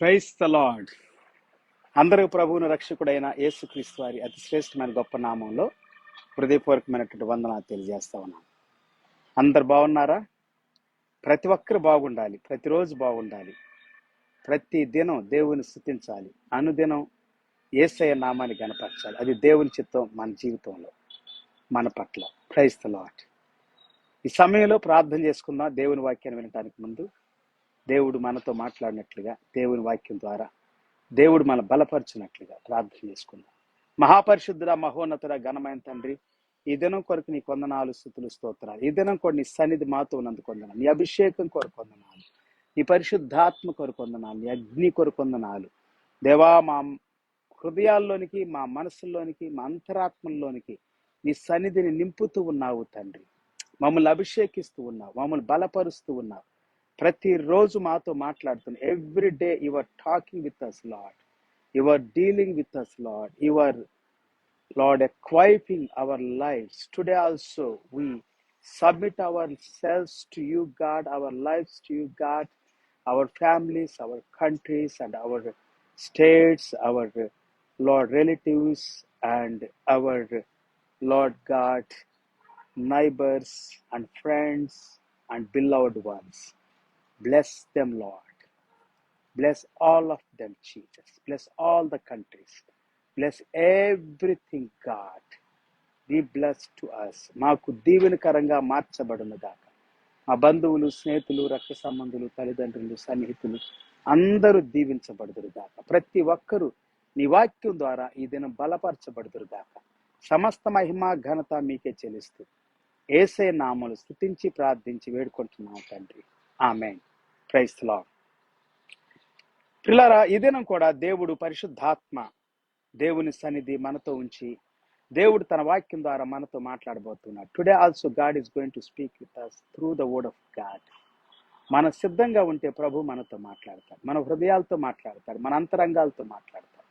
Praise the lord. అందరూ ప్రభువును రక్షకుడైన యేసుక్రీస్తు వారి అతి శ్రేష్టమైన గొప్ప నామంలో హృదయపూర్వకమైనటువంటి వందనాలు తెలియజేస్తా ఉన్నాను. అందరు బాగున్నారా? ప్రతి ఒక్కరు బాగుండాలి, ప్రతిరోజు బాగుండాలి, ప్రతి దినం దేవుని స్తుతించాలి, అనుదినం యేసయ్య నామాన్ని గణపరచాలి. అది దేవుని చిత్తం మన జీవితంలో, మన పట్ల. Praise the Lord. ఈ సమయంలో ప్రార్థన చేసుకుందాం. దేవుని వాక్యాన్ని వినడానికి ముందు దేవుడు మనతో మాట్లాడినట్లుగా, దేవుని వాక్యం ద్వారా దేవుడు మన బలపరిచినట్లుగా ప్రార్థన చేసుకుందాం. మహాపరిశుద్ధుడ, మహోన్నతుడ, ఘనమైన తండ్రి, ఈ దినం కొరకు నీ కొందనాలు, స్తుతులు, స్తోత్రాలు. ఈ దినం కూడా నీ సన్నిధి మాతో ఉన్నందుకు వందనాలు. నీ అభిషేకం కొరకు వందనాలు, నీ పరిశుద్ధాత్మ కొరకు వందనాలు, నీ అగ్ని కొరకు వందనాలు. దేవా, మా హృదయాల్లోనికి, మా మనసుల్లోనికి, మా అంతరాత్మల్లోనికి నీ సన్నిధిని నింపుతూ ఉన్నావు తండ్రి. మమ్మల్ని అభిషేకిస్తూ ఉన్నావు, మమ్మల్ని బలపరుస్తూ ఉన్నావు. ప్రతిరోజు మాతో మాట్లాడుతున్నా. Every day you are talking with us Lord, you are dealing with us Lord, you are Lord equipping our lives. Today also we submit ourselves to you, God, our lives to you, God, our families, our countries, and our states, our Lord relatives, and our Lord God neighbors and friends and beloved ones. Bless them, Lord. Bless all of them, Jesus. Bless all the countries. Bless everything, God. Be blessed to us. మాకు దీవెనకరంగా మార్చబడును గాక. మా బంధువులు, స్నేహితులు, రక్త సంబంధులు, తల్లిదండ్రులు, సన్నిహితులు అందరూ దీవించబడుదురు గాక. ప్రతి ఒక్కరూ నీ వాక్యం ద్వారా ఈ దినం బలపరచబడుదురు గాక. సమస్త మహిమ ఘనత మీకే చెల్లిస్తూ యేసయ్య నామములో స్తుతించి ప్రార్థించి వేడుకుంటున్నాం తండ్రి. ఆమేన్. Praise the lord. ప్రియులారా, ఈ దినం కూడా దేవుడు పరిశుద్ధాత్మ దేవుని సన్నిధి మనతో ఉంచి దేవుడు తన వాక్యం ద్వారా మనతో మాట్లాడబోతున్నాడు. Today also God is going to speak with us through the word of God. మన సిద్ధంగా ఉంటే ప్రభు మనతో మాట్లాడతాడు, మన హృదయాలతో మాట్లాడతాడు, మన అంతరంగాలతో మాట్లాడతాడు.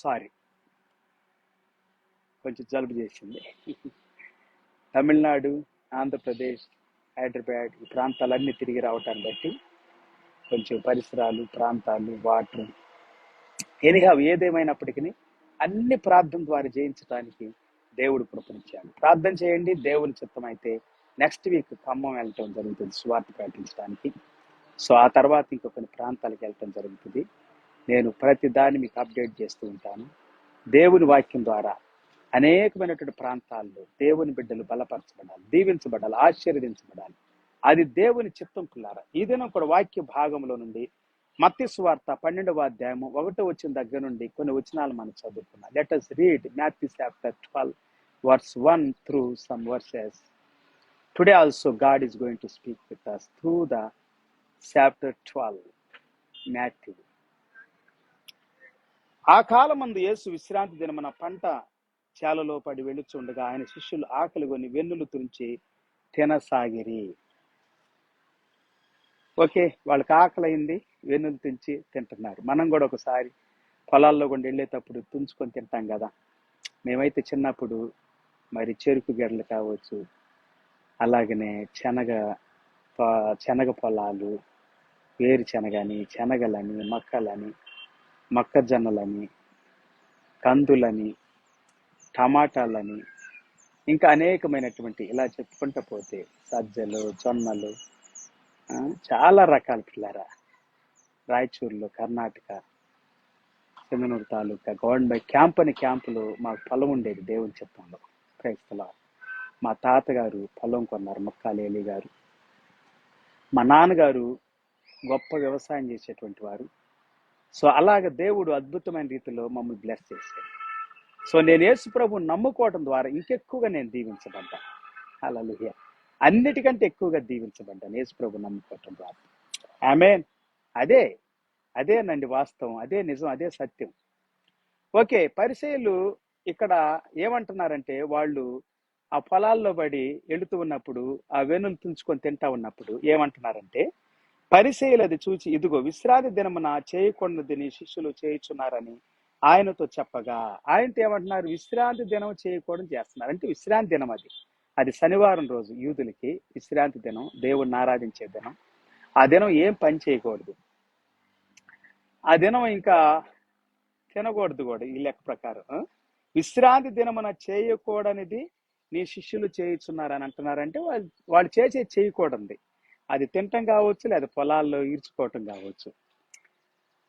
సారీ, కొంచెం జలుబు చేసింది. తమిళనాడు, ఆంధ్రప్రదేశ్, హైదరాబాద్ ఈ ప్రాంతాలన్నీ తిరిగి రావటాన్ని బట్టి కొంచెం పరిసరాలు, ప్రాంతాలు, వాటర్, ఎనిహావ్ ఏదేమైనప్పటికీ అన్ని ప్రార్థన ద్వారా జయించడానికి దేవుడు కృపనిచ్చాడు. ప్రార్థన చేయండి. దేవుని చిత్తం అయితే నెక్స్ట్ వీక్ ఖమ్మం వెళ్ళటం జరుగుతుంది సువార్త ప్రకటించడానికి. సో ఆ తర్వాత ఇంకో కొన్ని ప్రాంతాలకు వెళ్ళటం జరుగుతుంది. నేను ప్రతి దాన్ని మీకు అప్డేట్ చేస్తూ ఉంటాను. దేవుని వాక్యం ద్వారా అనేకమైనటువంటి ప్రాంతాల్లో దేవుని బిడ్డలు బలపరచబడాలి, దీవించబడాలి, ఆశీర్వదించబడాలి. అది దేవుని చిత్తం పిల్లారా. ఈ దినం కూడా వాక్య భాగంలో నుండి మత్తయి సువార్త 12వ అధ్యాయము 1వ వచనం దగ్గర నుండి కొన్ని వచనాలు మనం చదువుకున్నాం. Let us read Matthew chapter 12 verse 1 through some verses. Today also God is going to speak with us through the chapter 12 Matthew. ఆ కాలమందు యేసు విశ్రాంతి దినమున పంట చేలలో పడి వెళ్ళుచుండగా ఆయన శిష్యులు ఆకలిగొని వెన్నులు తుంచి తినసాగిరి. ఓకే, వాళ్ళకి ఆకలి అయింది, వెన్నులు తుంచి తింటున్నారు. మనం కూడా ఒకసారి పొలాల్లో కూడా వెళ్ళేటప్పుడు తుంచుకొని తింటాం కదా. మేమైతే చిన్నప్పుడు మరి చెరుకు గెడలు కావచ్చు, అలాగనే శనగ పొలాలు, వేరుశనగని, శనగలని, మక్కలని, మొక్కజొన్నలని, కందులని, టమాటాలని, ఇంకా అనేకమైనటువంటి ఇలా చెప్పుకుంటూ పోతే సజ్జలు, జొన్నలు, చాలా రకాల పిల్లరా. రాయచూరులో, కర్ణాటక, చెంగనూరు తాలూకా గవర్నమెంట్ క్యాంపులు మాకు పొలం ఉండేది దేవుని చిత్తంలో. క్రైస్తల మా తాతగారు పొలం కొన్నారు, మొక్కాలేలి గారు. మా నాన్నగారు గొప్ప వ్యవసాయం చేసేటువంటి వారు. సో అలాగ దేవుడు అద్భుతమైన రీతిలో మమ్మల్ని బ్లెస్ చేశాడు. సో నేను యేసు ప్రభువుని నమ్ముకోవడం ద్వారా ఇంకెక్కువగా నేను దీవించబడ్డా. హల్లెలూయా. అన్నిటికంటే ఎక్కువగా దీవించబడ్డాను యేసు ప్రభువుని నమ్ముకోవటం ద్వారా. ఆమేన్. అదేనండి వాస్తవం, అదే నిజం, అదే సత్యం. ఓకే, పరిసయ్యులు ఇక్కడ ఏమంటున్నారంటే, వాళ్ళు ఆ పొలాల్లో పడి వెళుతూ ఉన్నప్పుడు, ఆ వెన్నులు తుంచుకొని తింటా ఉన్నప్పుడు ఏమంటున్నారంటే, పరిసయ్యులు అది చూచి ఇదిగో విశ్రాంతి దినమున చేయకూడదని శిష్యులు చేయుచున్నారని ఆయనతో చెప్పగా, ఆయనతో ఏమంటున్నారు, విశ్రాంతి దినం చేయకూడదు చేస్తున్నారు. అంటే విశ్రాంతి దినం అది. అది శనివారం రోజు యూదులకి విశ్రాంతి దినం, దేవుడిని ఆరాధించే దినం. ఆ దినం ఏం పని చేయకూడదు. ఆ దినం ఇంకా తినకూడదు కూడా ఈ లెక్క ప్రకారం. విశ్రాంతి దినమున చేయకూడనిది నీ శిష్యులు చేయుచున్నారని అంటున్నారంటే వాళ్ళు చేయకూడదు. అది తినటం కావచ్చు, లేదా పొలాల్లో ఈడ్చుకోవటం కావచ్చు.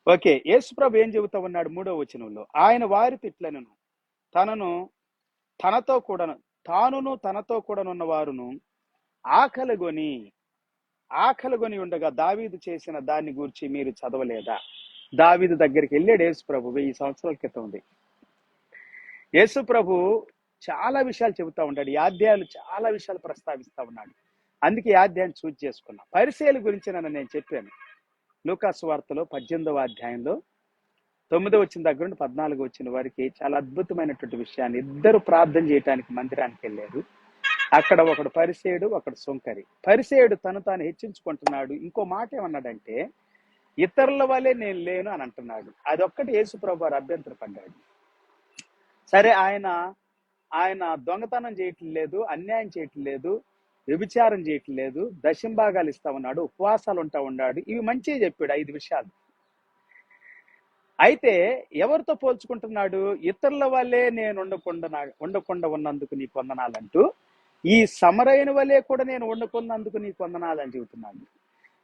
ఓకే, యేసుప్రభు ఏం చెబుతా ఉన్నాడు 3వ వచనంలో? ఆయన వారి తిట్లను తానును తనతో కూడానున్న వారును ఆకలిగొని ఉండగా దావీదు చేసిన దాన్ని గురించి మీరు చదవలేదా? దావీదు దగ్గరికి వెళ్ళాడు యేసుప్రభు 1000 సంవత్సరాల క్రితం ఉంది. యేసుప్రభు చాలా విషయాలు చెబుతా ఉంటాడు. ఈ అధ్యాయాలు చాలా విషయాలు ప్రస్తావిస్తా ఉన్నాడు. అందుకే ఈ అధ్యాయాన్ని చూజ్ చేసుకున్నా. పరిసయ్యుల గురించి నేను చెప్పాను లూకా సువార్తలో 18వ అధ్యాయంలో 9వ వచ్చిన దగ్గర నుండి 14 వచ్చిన వారికి చాలా అద్భుతమైనటువంటి విషయాన్ని. ఇద్దరు ప్రార్థన చేయడానికి మందిరానికి వెళ్ళారు. అక్కడ ఒకడు పరిసయ్యుడు, ఒకడు సుంకరి. పరిసయ్యుడు తను తాను హెచ్చించుకుంటున్నాడు. ఇంకో మాట ఏమన్నాడంటే, ఇతరుల వలె నేను లేను అని అంటున్నాడు. అదొక్కటి యేసుప్రభు వారు అభ్యంతరపడ్డాడు. సరే, ఆయన దొంగతనం చేయట్లేదు, అన్యాయం చేయట్లేదు, వ్యభిచారం చేయట్లేదు, దశంభాగాలు ఇస్తా ఉన్నాడు, ఉపవాసాలు ఉంటా ఉన్నాడు. ఇవి మంచిగా చెప్పాడు 5 విషయాలు. అయితే ఎవరితో పోల్చుకుంటున్నాడు? ఇతరుల వల్లే నేను ఉండకుండా ఉన్నందుకు నీ వందనాలంటూ, ఈ సమరైన వల్లే కూడా నేను ఉండకున్నందుకు నీ వందనాలని చెబుతున్నాడు.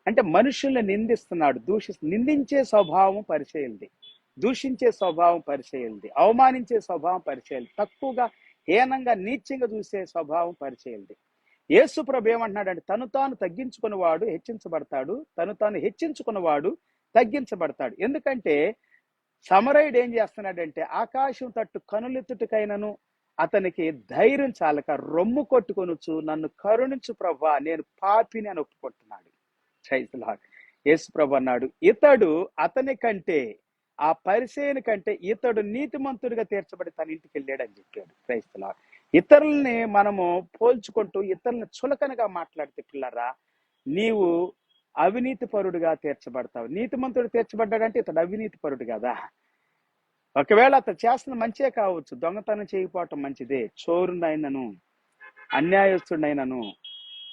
అంటే మనుషుల్ని నిందిస్తున్నాడు. నిందించే స్వభావం పరిచయలది, దూషించే స్వభావం పరిచయలది, అవమానించే స్వభావం పరిచయలది, తక్కువగా హీనంగా నీచంగా చూసే స్వభావం పరిచయలది. యేసు ప్రభు ఏమంటున్నాడంటే, తను తాను తగ్గించుకున్నవాడు హెచ్చించబడతాడు, తను తాను హెచ్చించుకున్నవాడు తగ్గించబడతాడు. ఎందుకంటే సమరయుడు ఏం చేస్తున్నాడంటే, ఆకాశం తట్టు కనులెత్తుటకైనను అతనికి ధైర్యం చాలక రొమ్ము కొట్టుకొనుచు, నన్ను కరుణించు ప్రభువా, నేను పాపిని అని ఒప్పుకుంటున్నాడు. యేసు ప్రభు అన్నాడు, ఇతడు అతని కంటే, ఆ పరిసయ్యుని కంటే ఇతడు నీతిమంతుడిగా తీర్చబడి తన ఇంటికి వెళ్ళాడని చెప్పాడు. క్రైస్తలాడ్. ఇతరుల్ని మనము పోల్చుకుంటూ ఇతరుల్ని చులకనగా మాట్లాడితే పిల్లరా, నీవు అవినీతి పరుడుగా తీర్చబడతావు. నీతిమంతుడు తీర్చబడ్డాడంటే ఇతడు అవినీతి పరుడు కదా. ఒకవేళ అతను చేస్తున్న మంచే కావచ్చు, దొంగతనం చేయకపోవటం మంచిదే, చోరునైనను, అన్యాయస్తుడైనను,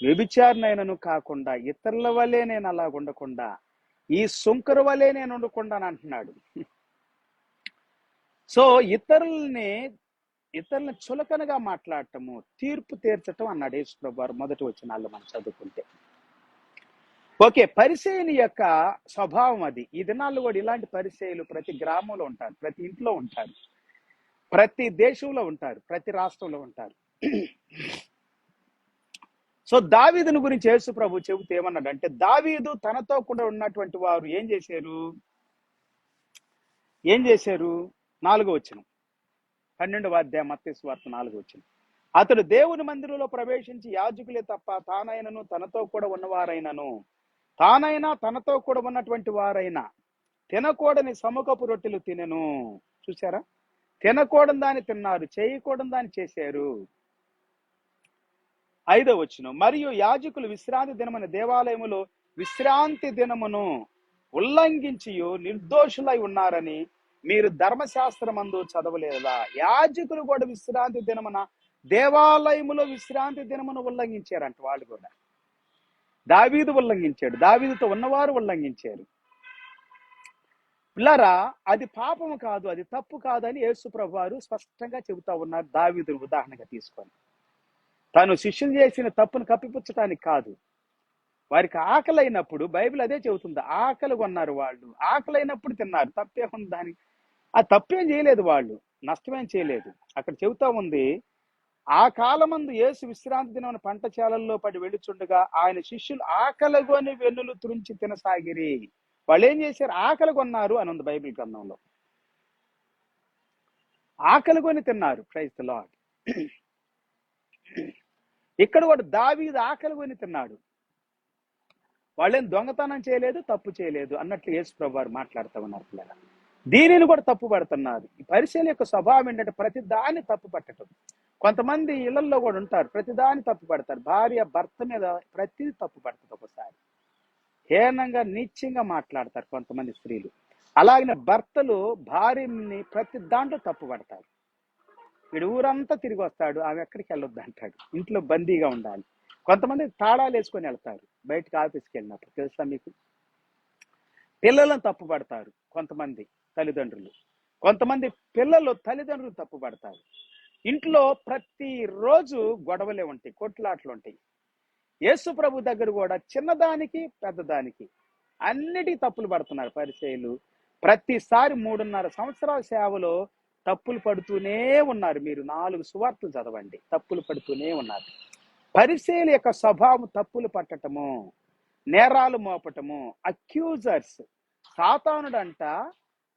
వ్యభిచారినైనను కాకుండా ఇతరుల వల్లే నేను అలా ఉండకుండా, ఈ సుంకరు వల్లే నేను ఉండకుండా అని అంటున్నాడు. సో ఇతరుల్ని చులకనగా మాట్లాడటము, తీర్పు తీర్చటం అన్నాడు యేసుప్రభు వారు మొదటి వచనాల్లో మనం చదువుకుంటే. ఓకే, పరిసయ్యుని యొక్క స్వభావం అది. ఈ దినాల్లో కూడా ఇలాంటి పరిసయ్యులు ప్రతి గ్రామంలో ఉంటారు, ప్రతి ఇంట్లో ఉంటారు, ప్రతి దేశంలో ఉంటారు, ప్రతి రాష్ట్రంలో ఉంటారు. సో దావీదుని గురించి యేసు ప్రభు చెబుతూ ఏమన్నాడంటే, దావీదు తనతో కూడా ఉన్నటువంటి వారు ఏం చేశారు? 4వ వచనం, 12వ అధ్యాయం మత్తయి సువార్త 4వ వచనం. అతడు దేవుని మందిరంలో ప్రవేశించి యాజకులే తప్ప తానైనను తనతో కూడా ఉన్నవారైనను, తనతో కూడా ఉన్నటువంటి వారైనా తినకూడని సముఖపు రొట్టెలు తినెను. చూసారా? తినకూడని దాన్ని తిన్నారు, చేయకూడని దాన్ని చేశారు. 5వ వచనం, మరియు యాజకులు విశ్రాంతి దినమున దేవాలయములో విశ్రాంతి దినమును ఉల్లంఘించి నిర్దోషులై ఉన్నారని మీరు ధర్మశాస్త్రమందు చదవలేదా? యాజకులు కూడా విశ్రాంతి దినమున దేవాలయములో విశ్రాంతి దినమును ఉల్లంఘించారంట. వాళ్ళు కూడా దావీదు ఉల్లంఘించాడు, దావీదుతో ఉన్నవారు ఉల్లంఘించారు. పిల్లరా, అది పాపము కాదు, అది తప్పు కాదని యేసు ప్రభు వారు స్పష్టంగా చెబుతా ఉన్నారు. దావీదును ఉదాహరణగా తీసుకొని, తను శిష్యులు చేసిన తప్పును కప్పిపుచ్చటానికి కాదు. వారికి ఆకలి అయినప్పుడు, బైబిల్ అదే చెబుతుంది, ఆకలి కొన్నారు వాళ్ళు, ఆకలి అయినప్పుడు తిన్నారు. తప్పేముంది దానికి? ఆ తప్పేం చేయలేదు, వాళ్ళు నష్టమేం చేయలేదు. అక్కడ చెబుతా ఉంది, ఆ కాలమందు యేసు విశ్రాంతి దినమున పంట చేలల్లో పడి వెళ్ళుచుండగా ఆయన శిష్యులు ఆకలిగొని వెన్నులు త్రుంచి తినసాగిరి. వాళ్ళు ఏం చేశారు? ఆకలి కొన్నారు అని ఉంది బైబిల్ గ్రంథంలో. ఆకలి కొని తిన్నారు. Praise the lord. ఇక్కడ కూడా దావీదు ఆకలి కొని తిన్నాడు. వాళ్ళేం దొంగతనం చేయలేదు, తప్పు చేయలేదు అన్నట్లు యేసు ప్రభు వారు మాట్లాడుతూ ఉన్నారు. పిల్లలు దీనిని కూడా తప్పు పడుతున్నారు. ఈ పరిచయం యొక్క స్వభావం ఏంటంటే ప్రతి దాన్ని తప్పు పట్టడం. కొంతమంది ఇళ్లలో కూడా ఉంటారు, ప్రతి దాన్ని తప్పు పడతారు. భార్య భర్త మీద ప్రతిదీ తప్పు పడుతుంది. ఒకసారి హీనంగా నీచంగా మాట్లాడతారు కొంతమంది స్త్రీలు. అలాగే భర్తలు భార్యని ప్రతి దాంట్లో తప్పు పడతారు. వీడు ఊరంతా తిరిగి వస్తాడు, ఆమె ఎక్కడికి వెళ్ళొద్దు అంటాడు, ఇంట్లో బందీగా ఉండాలి. కొంతమంది తాళాలు వేసుకొని వెళ్తారు బయటకు ఆఫీస్కి వెళ్ళినప్పుడు, తెలుసా మీకు? పిల్లలను తప్పు పడతారు కొంతమంది తల్లిదండ్రులు, కొంతమంది పిల్లలు తల్లిదండ్రులు తప్పు పడతారు. ఇంట్లో ప్రతిరోజు గొడవలే ఉంటాయి, కొట్లాట్లు ఉంటాయి. యేసు ప్రభు దగ్గర కూడా చిన్నదానికి పెద్దదానికి అన్నిటికీ తప్పులు పడుతున్నారు పరిసయ్యులు. ప్రతిసారి 3.5 సంవత్సరాల సేవలో తప్పులు పడుతూనే ఉన్నారు. మీరు 4 సువార్తలు చదవండి, తప్పులు పడుతూనే ఉన్నారు. పరిసయ్యుల యొక్క స్వభావం తప్పులు పట్టటము, నేరాలు మోపటము, అక్యూజర్స్. సాతానుడంట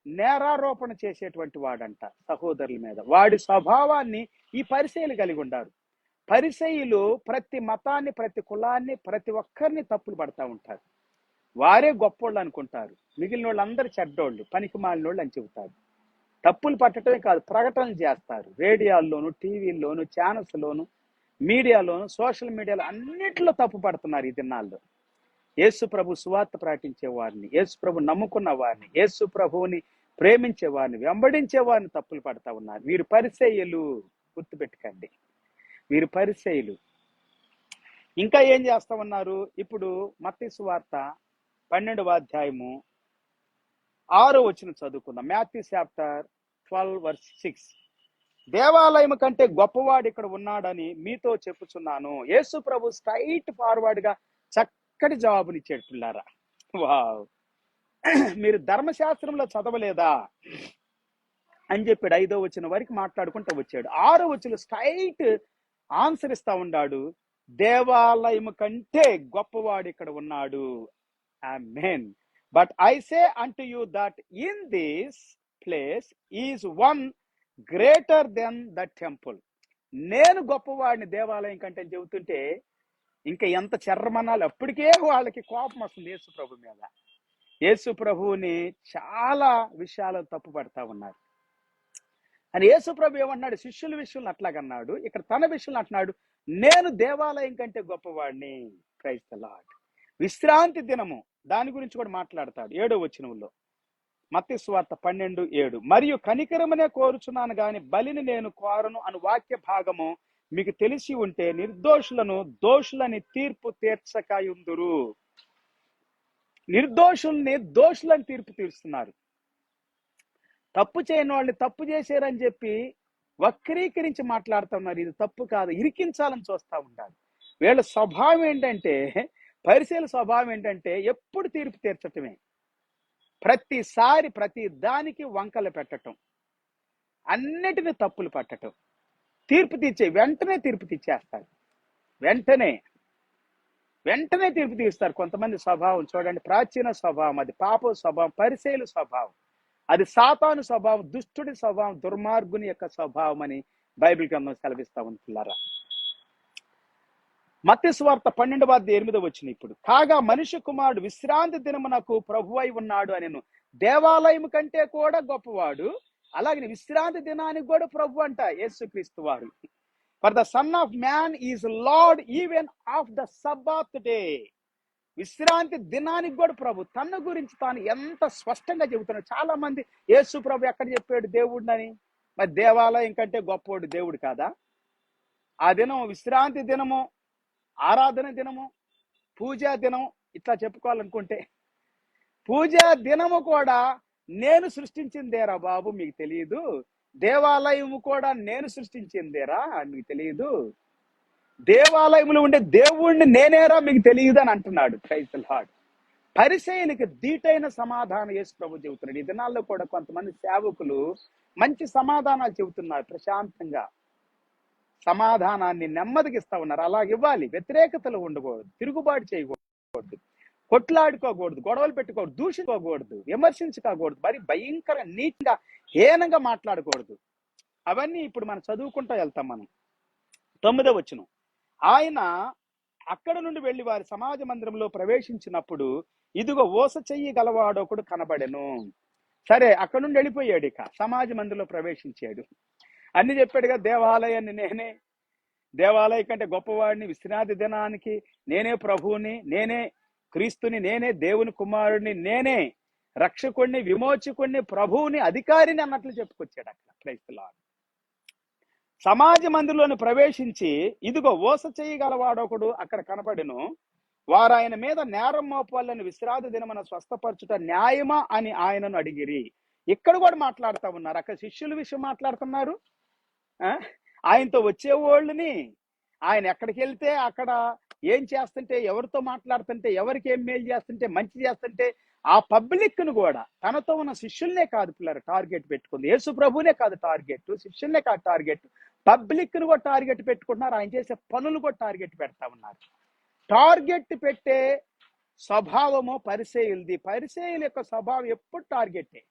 నేరారోపణ చేసేటువంటి వాడంట సహోదరుల మీద. వాడి స్వభావాన్ని ఈ పరిసయ్యులు కలిగి ఉండారు. పరిసయ్యులు ప్రతి మతాన్ని, ప్రతి కులాన్ని, ప్రతి ఒక్కరిని తప్పులు పడతా ఉంటారు. వారే గొప్పోళ్ళు అనుకుంటారు, మిగిలిన వాళ్ళందరూ చెడ్డోళ్ళు, పనికి మాలిన వాళ్ళు అని చెబుతారు. తప్పులు పట్టడమే కాదు, ప్రకటనలు చేస్తారు. రేడియోల్లోను, టీవీల్లోను, ఛానల్స్లోను, మీడియాలోను, సోషల్ మీడియాలో అన్నిట్లో తప్పు పడుతున్నారు ఈ దినాల్లో. యేసు ప్రభు సువార్త ప్రకటించే వారిని, యేసు ప్రభు నమ్ముకున్న వారిని, యేసు ప్రభువుని ప్రేమించే వారిని, వెంబడించే వారిని తప్పులు పడతా ఉన్నారు. వీరు పరిసయ్యులు, గుర్తుపెట్టుకోండి, వీరు పరిసయ్యులు. ఇంకా ఏం చేస్తా ఉన్నారు? ఇప్పుడు మత్తయి సువార్త 12వ అధ్యాయము 6వ వచనం చదువుకుందాం. Matthew chapter 12:6. దేవాలయం కంటే గొప్పవాడు ఇక్కడ ఉన్నాడని మీతో చెప్పుచున్నాను. యేసు ప్రభు స్ట్రైట్ ఫార్వర్డ్ గా చక్కటి జవాబునిచ్చాడు పిల్లారా. వావ్, మీరు ధర్మశాస్త్రంలో చదవలేదా అని చెప్పాడు. 5వ వచనం వరకు మాట్లాడుకుంటూ వచ్చాడు. 6వ వచనం స్ట్రైట్ ఆన్సర్ ఇస్తా ఉన్నాడు. దేవాలయం కంటే గొప్పవాడు ఇక్కడ ఉన్నాడు. Amen. But I say unto you that in this place is one greater than the temple. నేను గొప్పవాడిని దేవాలయం కంటే చెబుతుంటే ఇంకా ఎంత చర్మనాలు. అప్పటికే వాళ్ళకి కోపం వస్తుంది యేసు ప్రభు మీద. యేసు ప్రభువుని చాలా విషయాలు తప్పు పడతా ఉన్నారు. అని యేసు ప్రభు ఏమన్నాడు? శిష్యుల విషయంలో అట్లాగన్నాడు, ఇక్కడ తన విషయంలో అంటున్నాడు, నేను దేవాలయం కంటే గొప్పవాడిని. Praise the lord. విశ్రాంతి దినము, దాని గురించి కూడా మాట్లాడతాడు 7వ వచనంలో. మత్తయి సువార్త 12:7. మరియు కనికరమనే కోరుచున్నాను గాని బలిని నేను కోరను అను వాక్య భాగము మీకు తెలిసి ఉంటే నిర్దోషులను దోషులని తీర్పు తీర్చకయుందురు. నిర్దోషుల్ని దోషులని తీర్పు తీరుస్తున్నారు. తప్పు చేయని వాళ్ళని తప్పు చేశారని చెప్పి వక్రీకరించి మాట్లాడుతున్నారు. ఇది తప్పు కాదు, ఇరికించాలని చూస్తూ ఉంటారు. వీళ్ళ స్వభావం ఏంటంటే, పరిసయ్యుల స్వభావం ఏంటంటే ఎప్పుడు తీర్పు తీర్చటమే, ప్రతిసారి ప్రతి దానికి వంకలు పెట్టటం, అన్నిటిని తప్పులు పట్టటం, తీర్పు తీర్చే వెంటనే తీర్పు తీర్చేస్తారు. వెంటనే తీర్పు తీస్తారు. కొంతమంది స్వభావం చూడండి, ప్రాచీన స్వభావం, అది పాప స్వభావం, పరిసయ్యుల స్వభావం, అది సాతాను స్వభావం, దుష్టుడి స్వభావం, దుర్మార్గుని యొక్క స్వభావం అని బైబిల్ గ్రంథం సెలవిస్తా ఉంది పిల్లరా. మత్తయి సువార్త 12:8 వచ్చిన ఇప్పుడు, కాగా మనిషి కుమారుడు విశ్రాంతి దినమునకు ప్రభువై ఉన్నాడు అని. దేవాలయం కంటే కూడా గొప్పవాడు, అలాగే విశ్రాంతి దినానికి కూడా ప్రభు అంట యేసుక్రీస్తు వారు. For the son of man is lord even of the Sabbath day. విశ్రాంతి దినానికి కూడా ప్రభు తన గురించి తాను ఎంత స్పష్టంగా చెబుతున్నాడు. చాలా మంది యేసు ప్రభు ఎక్కడ చెప్పాడు దేవుడిని? మరి దేవాలయం కంటే గొప్పవాడు దేవుడు కాదా? ఆ దినం విశ్రాంతి దినము, ఆరాధన దినము, పూజా దినం ఇట్లా చెప్పుకోవాలనుకుంటే, పూజా దినము కూడా నేను సృష్టించిందేరా బాబు, మీకు తెలియదు? దేవాలయము కూడా నేను సృష్టించిందేరా, మీకు తెలియదు? దేవాలయంలో ఉండే దేవుణ్ణి నేనేరా, మీకు తెలియదు అని అంటున్నాడు. Praise the lord. పరిసయ్యునికి దీటైన సమాధానం యేసు ప్రభు చెబుతున్నాడు. ఈ దినాల్లో కూడా కొంతమంది సేవకులు మంచి సమాధానాలు చెబుతున్నారు, ప్రశాంతంగా సమాధానాన్ని నెమ్మదిగా ఇస్తా ఉన్నారు. అలాగ ఇవ్వాలి. వ్యతిరేకతలు ఉండకూడదు, తిరుగుబాటు చేయకూడదు, కొట్లాడుకోకూడదు, గొడవలు పెట్టుకోకూడదు, దూషించుకోకూడదు, విమర్శించుకోకూడదు, మరి భయంకర నీట్గా హీనంగా మాట్లాడకూడదు. అవన్నీ ఇప్పుడు మనం చదువుకుంటూ వెళ్తాం. మనం 9వ వచనం, ఆయన అక్కడ నుండి వెళ్లి వారి సమాజ మందిరంలో ప్రవేశించినప్పుడు ఇదిగో ఊస చెయ్యి గలవాడొకడు కనబడెను. సరే, అక్కడ నుండి వెళ్ళిపోయాడు, ఇక సమాజ మందిరంలో ప్రవేశించాడు. అన్ని చెప్పాడుగా, దేవాలయాన్ని నేనే, దేవాలయం కంటే గొప్పవాడిని, విశ్రాంతి దినానికి నేనే ప్రభువుని, నేనే క్రీస్తుని, నేనే దేవుని కుమారుడిని, నేనే రక్షకుడిని, విమోచకుడిని, ప్రభువుని, అధికారిని అన్నట్లు చెప్పుకొచ్చాడు అక్కడ. Praise the lord. సమాజ మందిరంలోని ప్రవేశించి, ఇదిగో ఊస చేయగలవాడొకడు అక్కడ కనపడెను. వారు ఆయన మీద నేరం మోపాలని విశ్రాంతి దినమున స్వస్థపరచుట న్యాయమా అని ఆయనను అడిగిరి. ఇక్కడ కూడా మాట్లాడుతూ ఉన్నారు. అక్కడ శిష్యుల విషయం మాట్లాడుతున్నారు. ఆయనతో వచ్చేవాళ్ళని, ఆయన ఎక్కడికి వెళ్తే అక్కడ ఏం చేస్తుంటే, ఎవరితో మాట్లాడుతుంటే, ఎవరికి ఏం మేలు చేస్తుంటే, మంచి చేస్తుంటే, ఆ పబ్లిక్ ను కూడా, తనతో ఉన్న శిష్యుల్నే కాదు పిల్లలు టార్గెట్ పెట్టుకుంది. యేసు ప్రభునే కాదు టార్గెట్, శిష్యుల్నే కాదు టార్గెట్, పబ్లిక్ ను కూడా టార్గెట్ పెట్టుకుంటున్నారు. ఆయన చేసే పనులు కూడా టార్గెట్ పెడతా ఉన్నారు. టార్గెట్ పెట్టే స్వభావము పరిసేయులది. పరిసేయుల యొక్క స్వభావం ఎప్పుడు టార్గెటే.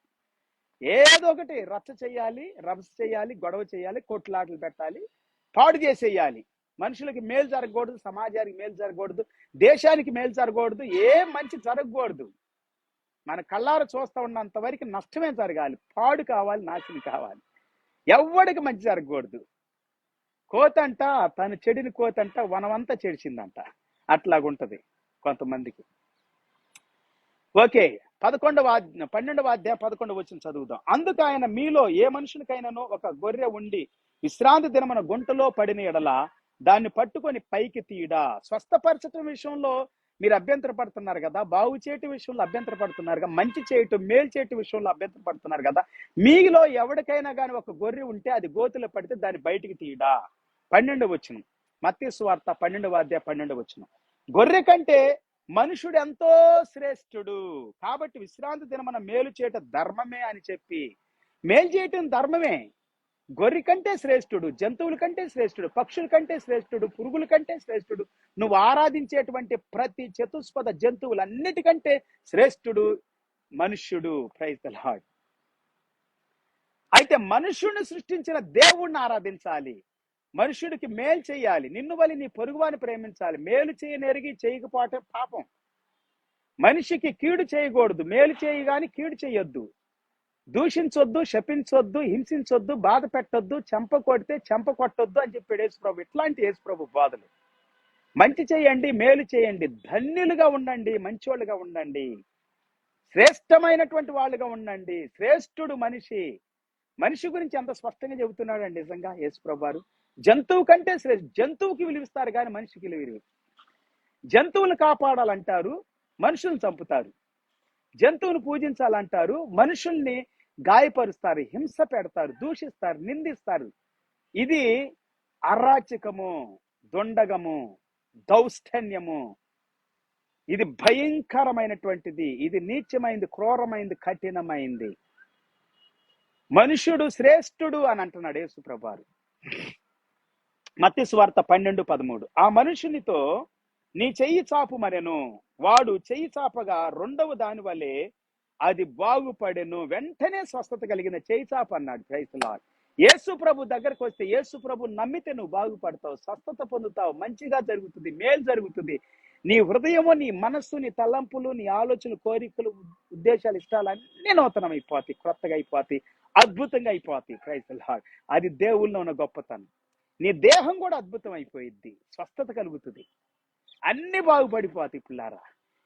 ఏదో ఒకటి రచ్చ చేయాలి, గొడవ చేయాలి, కొట్లాటలు పెట్టాలి, పాడు చేసేయాలి. మనుషులకి మేలు జరగకూడదు, సమాజానికి మేలు జరగకూడదు, దేశానికి మేలు జరగకూడదు, ఏం మంచి జరగకూడదు. మన కళ్ళార చూస్తూ ఉన్నంత వరకు నష్టమే జరగాలి, పాడు కావాలి, నాశనం కావాలి, ఎవడికి మంచి జరగకూడదు. కోతంట తను చెడిన కోతంట వనమంతా చెడిచిందంట. అట్లాగుంటది కొంతమందికి. ఓకే, 12వ అధ్యాయం 11వ వచనం చదువుదాం. అందుకు ఆయన, మీలో ఏ మనుషునికైనానో ఒక గొర్రె ఉండి విశ్రాంతి దినమున గుంటలో పడిన ఎడల దాన్ని పట్టుకొని పైకి తీయడా. స్వస్థపరచటం విషయంలో మీరు అభ్యంతర పడుతున్నారు కదా, బాగు చేయటం విషయంలో అభ్యంతర పడుతున్నారు కదా, మంచి చేయటం మేలు చేయటం విషయంలో అభ్యంతర పడుతున్నారు కదా. మీలో ఎవరికైనా కానీ ఒక గొర్రె ఉంటే అది గోతిలో పడితే దాన్ని బయటికి తీయడా. 12వ వచనం, మత్తయి సువార్త 12వ అధ్యాయం 12వ వచనం. గొర్రె కంటే మనుషుడు ఎంతో శ్రేష్ఠుడు, కాబట్టి విశ్రాంతి దినమున మేలు చేయటం ధర్మమే అని చెప్పి. మేలు చేయటం ధర్మమే. గొర్రె కంటే శ్రేష్ఠుడు, జంతువుల కంటే శ్రేష్ఠుడు, పక్షుల కంటే శ్రేష్ఠుడు, పురుగుల కంటే శ్రేష్ఠుడు, నువ్వు ఆరాధించేటువంటి ప్రతి చతుష్పద జంతువులన్నిటికంటే శ్రేష్ఠుడు మనుష్యుడు. Praise the lord. అయితే మనుష్యుడిని సృష్టించిన దేవుణ్ణి ఆరాధించాలి, మనుషుడికి మేలు చేయాలి, నిన్ను వలి నీ పొరుగువాని ప్రేమించాలి. మేలు చేయనెరిగి చేయకపోవటం పాపం. మనిషికి కీడు చేయకూడదు, మేలు చేయగాని కీడు చేయొద్దు. దూషించొద్దు, శపించొద్దు, హింసించొద్దు, బాధ పెట్టొద్దు, చెంప కొడితే చెంప కొట్టొద్దు అని చెప్పాడు యేసుప్రభు. ఇట్లాంటి యేసుప్రభు బాధలు. మంచి చేయండి, మేలు చేయండి, ధన్యులుగా ఉండండి, మంచోళ్ళుగా ఉండండి, శ్రేష్టమైనటువంటి వాళ్ళుగా ఉండండి. శ్రేష్ఠుడు మనిషి. మనిషి గురించి ఎంత స్పష్టంగా చెబుతున్నాడు నిజంగా యేసుప్రభు వారు. జంతువు కంటే జంతువుకి విలువిస్తారు కానీ మనిషికి విలువ. జంతువులు కాపాడాలంటారు, మనుషుల్ని చంపుతారు. జంతువును పూజించాలంటారు, మనుషుల్ని గాయపరుస్తారు, హింస పెడతారు, దూషిస్తారు, నిందిస్తారు. ఇది అరాచకము, దొండగము, దౌష్టన్యము. ఇది భయంకరమైనటువంటిది, ఇది నీచమైంది, క్రూరమైంది, కఠినమైంది. మనుషుడు శ్రేష్ఠుడు అని అంటున్నాడు యేసుప్రభువారు. మత్తయి సువార్త 12:13. ఆ మనుషునితో, నీ చెయ్యి చాపు మరెను. వాడు చెయ్యి చాపగా రెండవ దాని వలె అది బాగుపడెను. వెంటనే స్వస్థత కలిగిన చెయ్యి చాపు అన్నాడు. Praise the lord. యేసు ప్రభు దగ్గరకు వస్తే, యేసు ప్రభు నమ్మితే నువ్వు బాగుపడతావు, స్వస్థత పొందుతావు, మంచిగా జరుగుతుంది, మేలు జరుగుతుంది. నీ హృదయము, నీ మనస్సు, నీ తలంపులు, నీ ఆలోచనలు, కోరికలు, ఉద్దేశాలు, ఇష్టాలు అన్నీ నూతనం అయిపోతాయి, కొత్తగా అయిపోతాయి, అద్భుతంగా అయిపోతాయి. Praise the lord. అది దేవుల్లో ఉన్న గొప్పతనం. నీ దేహం కూడా అద్భుతం అయిపోయిద్ది, స్వస్థత కలుగుతుంది, అన్ని బాగుపడిపోతాయి పిల్లారా.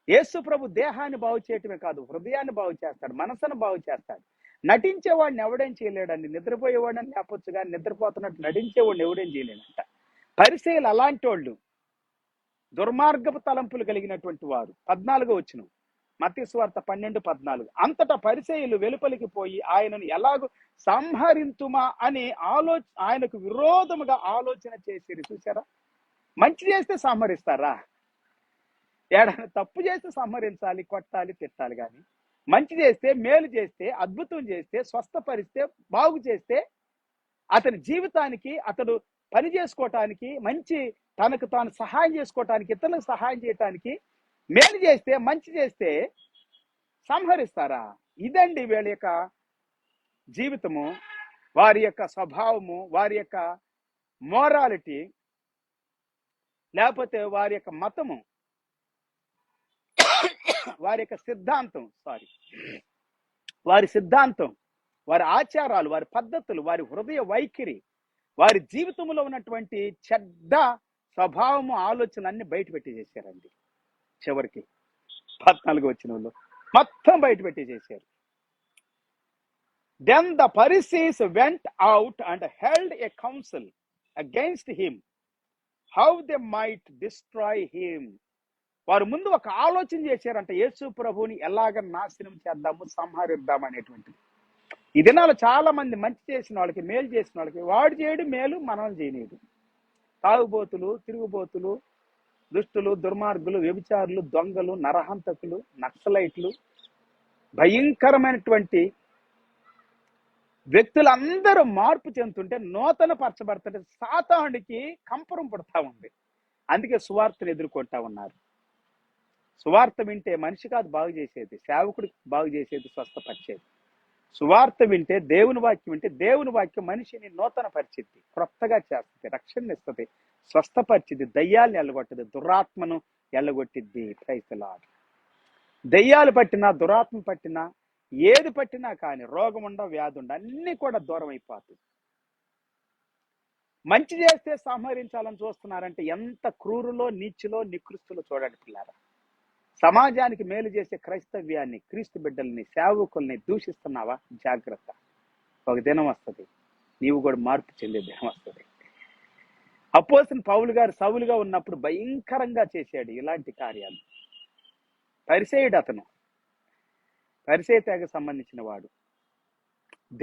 యేసు ప్రభు దేహాన్ని బాగు చేయటమే కాదు, హృదయాన్ని బాగు చేస్తాడు, మనసును బాగు చేస్తాడు. నటించేవాడిని ఎవడేం చేయలేడండి. నిద్రపోయేవాడిని లేకపోవచ్చు కానీ నిద్రపోతున్నట్టు నటించేవాడిని ఎవడేం చేయలేడంట. పరిసయ్యులు అలాంటి వాళ్ళు, దుర్మార్గపు తలంపులు కలిగినటువంటి వారు. 14వ వచనం, మత్తయి సువార్త 12:14. అంతటా పరిసయ్యులు వెలుపలికి పోయి ఆయనను ఎలాగో సంహరింతుమా అని ఆయనకు విరోధముగా ఆలోచన చేసిరి. చూసారా, మంచి చేస్తే సంహరిస్తారా? ఏడైనా తప్పు చేస్తే సంహరించాలి, కొట్టాలి, తిట్టాలి. కానీ మంచి చేస్తే, మేలు చేస్తే, అద్భుతం చేస్తే, స్వస్థపరిస్తే, బాగు చేస్తే, అతని జీవితానికి, అతడు పని చేసుకోవటానికి, మంచి తనకు తాను సహాయం చేసుకోవటానికి, ఇతరులకు సహాయం చేయటానికి, మేలు చేస్తే, మంచి చేస్తే సంహరిస్తారా? ఇదండి వీళ్ళ యొక్క జీవితము, వారి యొక్క స్వభావము, వారి యొక్క మోరాలిటీ, లేకపోతే వారి యొక్క మతము, వారి యొక్క సిద్ధాంతం, వారి సిద్ధాంతం, వారి ఆచారాలు, వారి పద్ధతులు, వారి హృదయ వైఖరి, వారి జీవితంలో ఉన్నటువంటి చెడ్డ స్వభావము, ఆలోచనలు అన్ని బయట పెట్టేసేసారండి. చివరికి 14వ వచనంలో మొత్తం బయట పెట్టేసేసారు. Then the Pharisees went out and held a council against him, how they might destroy him. వారు ముందు ఒక ఆలోచన చేశారంట, యేసు ప్రభువుని ఎలాగ నాశనం చేద్దాము, సంహరిద్దాము అనేటువంటిది. ఈ దినాలు చాలా మంది మంచి చేసిన వాళ్ళకి, మేలు చేసిన వాళ్ళకి వాడు చేయడు మేలు, మనం చేయలేదు. తాగుబోతులు, తిరుగుబోతులు, దుష్టులు, దుర్మార్గులు, వ్యభిచారులు, దొంగలు, నరహంతకులు, నక్సలైట్లు, భయంకరమైనటువంటి వ్యక్తులందరూ మార్పు చెందుతుంటే, నూతన పరచబడుతుంటే సాతానుడికి కంపరం పడతా ఉంది. అందుకే సువార్తను ఎదుర్కొంటా ఉన్నారు. సువార్త వింటే మనిషి కాదు బాగు చేసేది, సేవకుడికి బాగు చేసేది, స్వస్థపరిచేది. సువార్త వింటే, దేవుని వాక్యం వింటే, దేవుని వాక్యం మనిషిని నూతన పరిచిద్ది, క్రొత్తగా చేస్తుంది, రక్షణ ఇస్తుంది, స్వస్థపరిచిద్ది, దయ్యాలను ఎల్లగొట్టది, దురాత్మను ఎల్లగొట్టిద్ది. Praise the lord. దయ్యాలు పట్టినా, దురాత్మ పట్టినా, ఏది పట్టినా కానీ రోగం ఉండ, వ్యాధి ఉండ, అన్ని కూడా దూరం అయిపోతుంది. మంచి చేస్తే సంహరించాలని చూస్తున్నారంటే ఎంత క్రూరులో, నీచులో, నికృస్తులో చూడండి పిల్లారా. సమాజానికి మేలు చేసే క్రైస్తవ్యాన్ని, క్రీస్తు బిడ్డల్ని, సేవకుల్ని దూషిస్తున్నావా? జాగ్రత్త. ఒక దినం వస్తుంది, నీవు కూడా మార్పు చెందే దినం వస్తుంది. అపోస్తలుడైన పౌలు గారు సౌలుగా ఉన్నప్పుడు భయంకరంగా చేశాడు ఇలాంటి కార్యాలు. పరిసయ్యుడు అతను, పరిసయ్య తెగకు సంబంధించిన వాడు.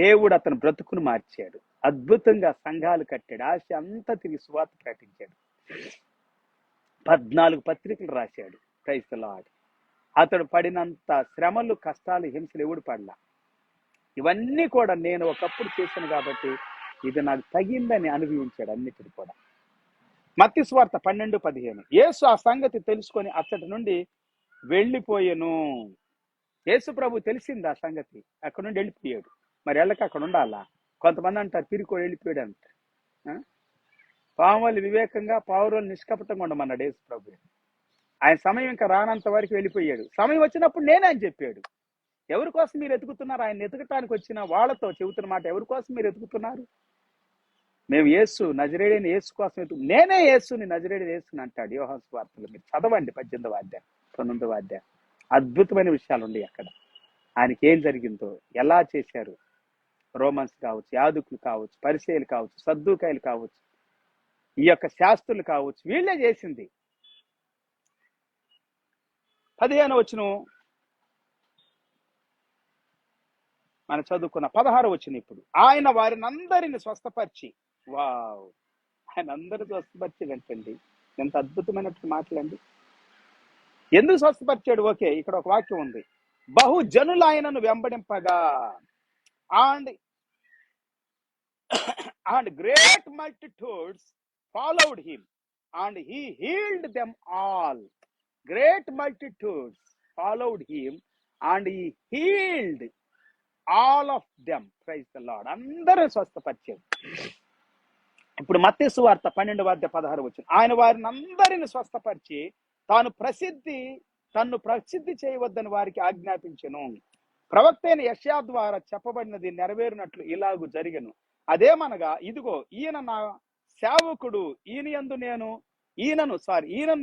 దేవుడు అతను బ్రతుకును మార్చాడు, అద్భుతంగా సంఘాలు కట్టాడు, ఆశ అంతా తిరిగి సువార్త ప్రకటించాడు, 14 పత్రికలు రాశాడు. Praise the lord. అతడు పడినంత శ్రమలు, కష్టాలు, హింసలు ఎవడు పడలా. ఇవన్నీ కూడా నేను ఒకప్పుడు చేశాను కాబట్టి ఇది నాకు తగిందని అనుభవించాడు అన్నిటిని కూడా. మత్తయి సువార్త 12:15. యేసు ఆ సంగతి తెలుసుకొని అతడి నుండి వెళ్ళిపోయాను. యేసు ప్రభు తెలిసింది ఆ సంగతి, అక్కడ నుండి వెళ్ళిపోయాడు. మరి వెళ్ళక అక్కడ ఉండాలా? కొంతమంది అంటారు పిరికోడు వెళ్ళిపోయాడు అంట. పావులు వివేకంగా, పావురోలు నిష్కపటంగా ఉండమన్నాడు యేసు ప్రభు. ఆయన సమయం ఇంకా రానంత వరకు వెళ్ళిపోయాడు. సమయం వచ్చినప్పుడు నేనే అని చెప్పాడు. ఎవరి కోసం మీరు ఎతుకుతున్నారు? ఆయన ఎతకటానికి వచ్చిన వాళ్ళతో చెబుతున్న మాట, ఎవరి కోసం మీరు ఎతుకుతున్నారు? మేము యేసు, నజరేయుడైన యేసు కోసం నేనే యేసుని, నజరేయుడైన యేసుని అంటాడు యోహాను సువార్తలో. మీరు చదవండి 18వ అధ్యాయం, 19వ అధ్యాయం. అద్భుతమైన విషయాలు ఉన్నాయి అక్కడ. ఆయనకి ఏం జరిగిందో, ఎలా చేశారు. రోమన్స్ కావచ్చు, యాదుకులు కావచ్చు, పరిసయ్యులు కావచ్చు, సద్దూకాయలు కావచ్చు, ఈ యొక్క శాస్త్రులు కావచ్చు, వీళ్ళే చేసింది. 15వ వచనం మనం చదువుకున్న 16వ వచనం. ఇప్పుడు ఆయన వారిని అందరిని స్వస్థపరిచి, వావ్, ఆయన అందరూ స్వస్థపరిచి వెంటండి. ఎంత అద్భుతమైనటువంటి మాటలండి. ఎందుకు స్వస్థపరిచాడు? ఓకే, ఇక్కడ ఒక వాక్యం ఉంది, బహు జనులు ఆయనను వెంబడింపగా, and great multitudes followed him and he healed them all. Great multitudes followed him and he healed all of them. Praise the Lord. అందరూ స్వస్థపరిచాడు. ఇప్పుడు మత్తయి సువార్త 12:16. ఆయన వారిని అందరిని స్వస్థపరిచి తన్ను ప్రసిద్ధి చేయవద్దని వారికి ఆజ్ఞాపించెను. ప్రవక్త అయిన యెషయా ద్వారా చెప్పబడినది నెరవేరినట్లు ఇలాగు జరిగెను. అదేమనగా, ఇదిగో ఈయన నా సేవకుడు, ఈయనను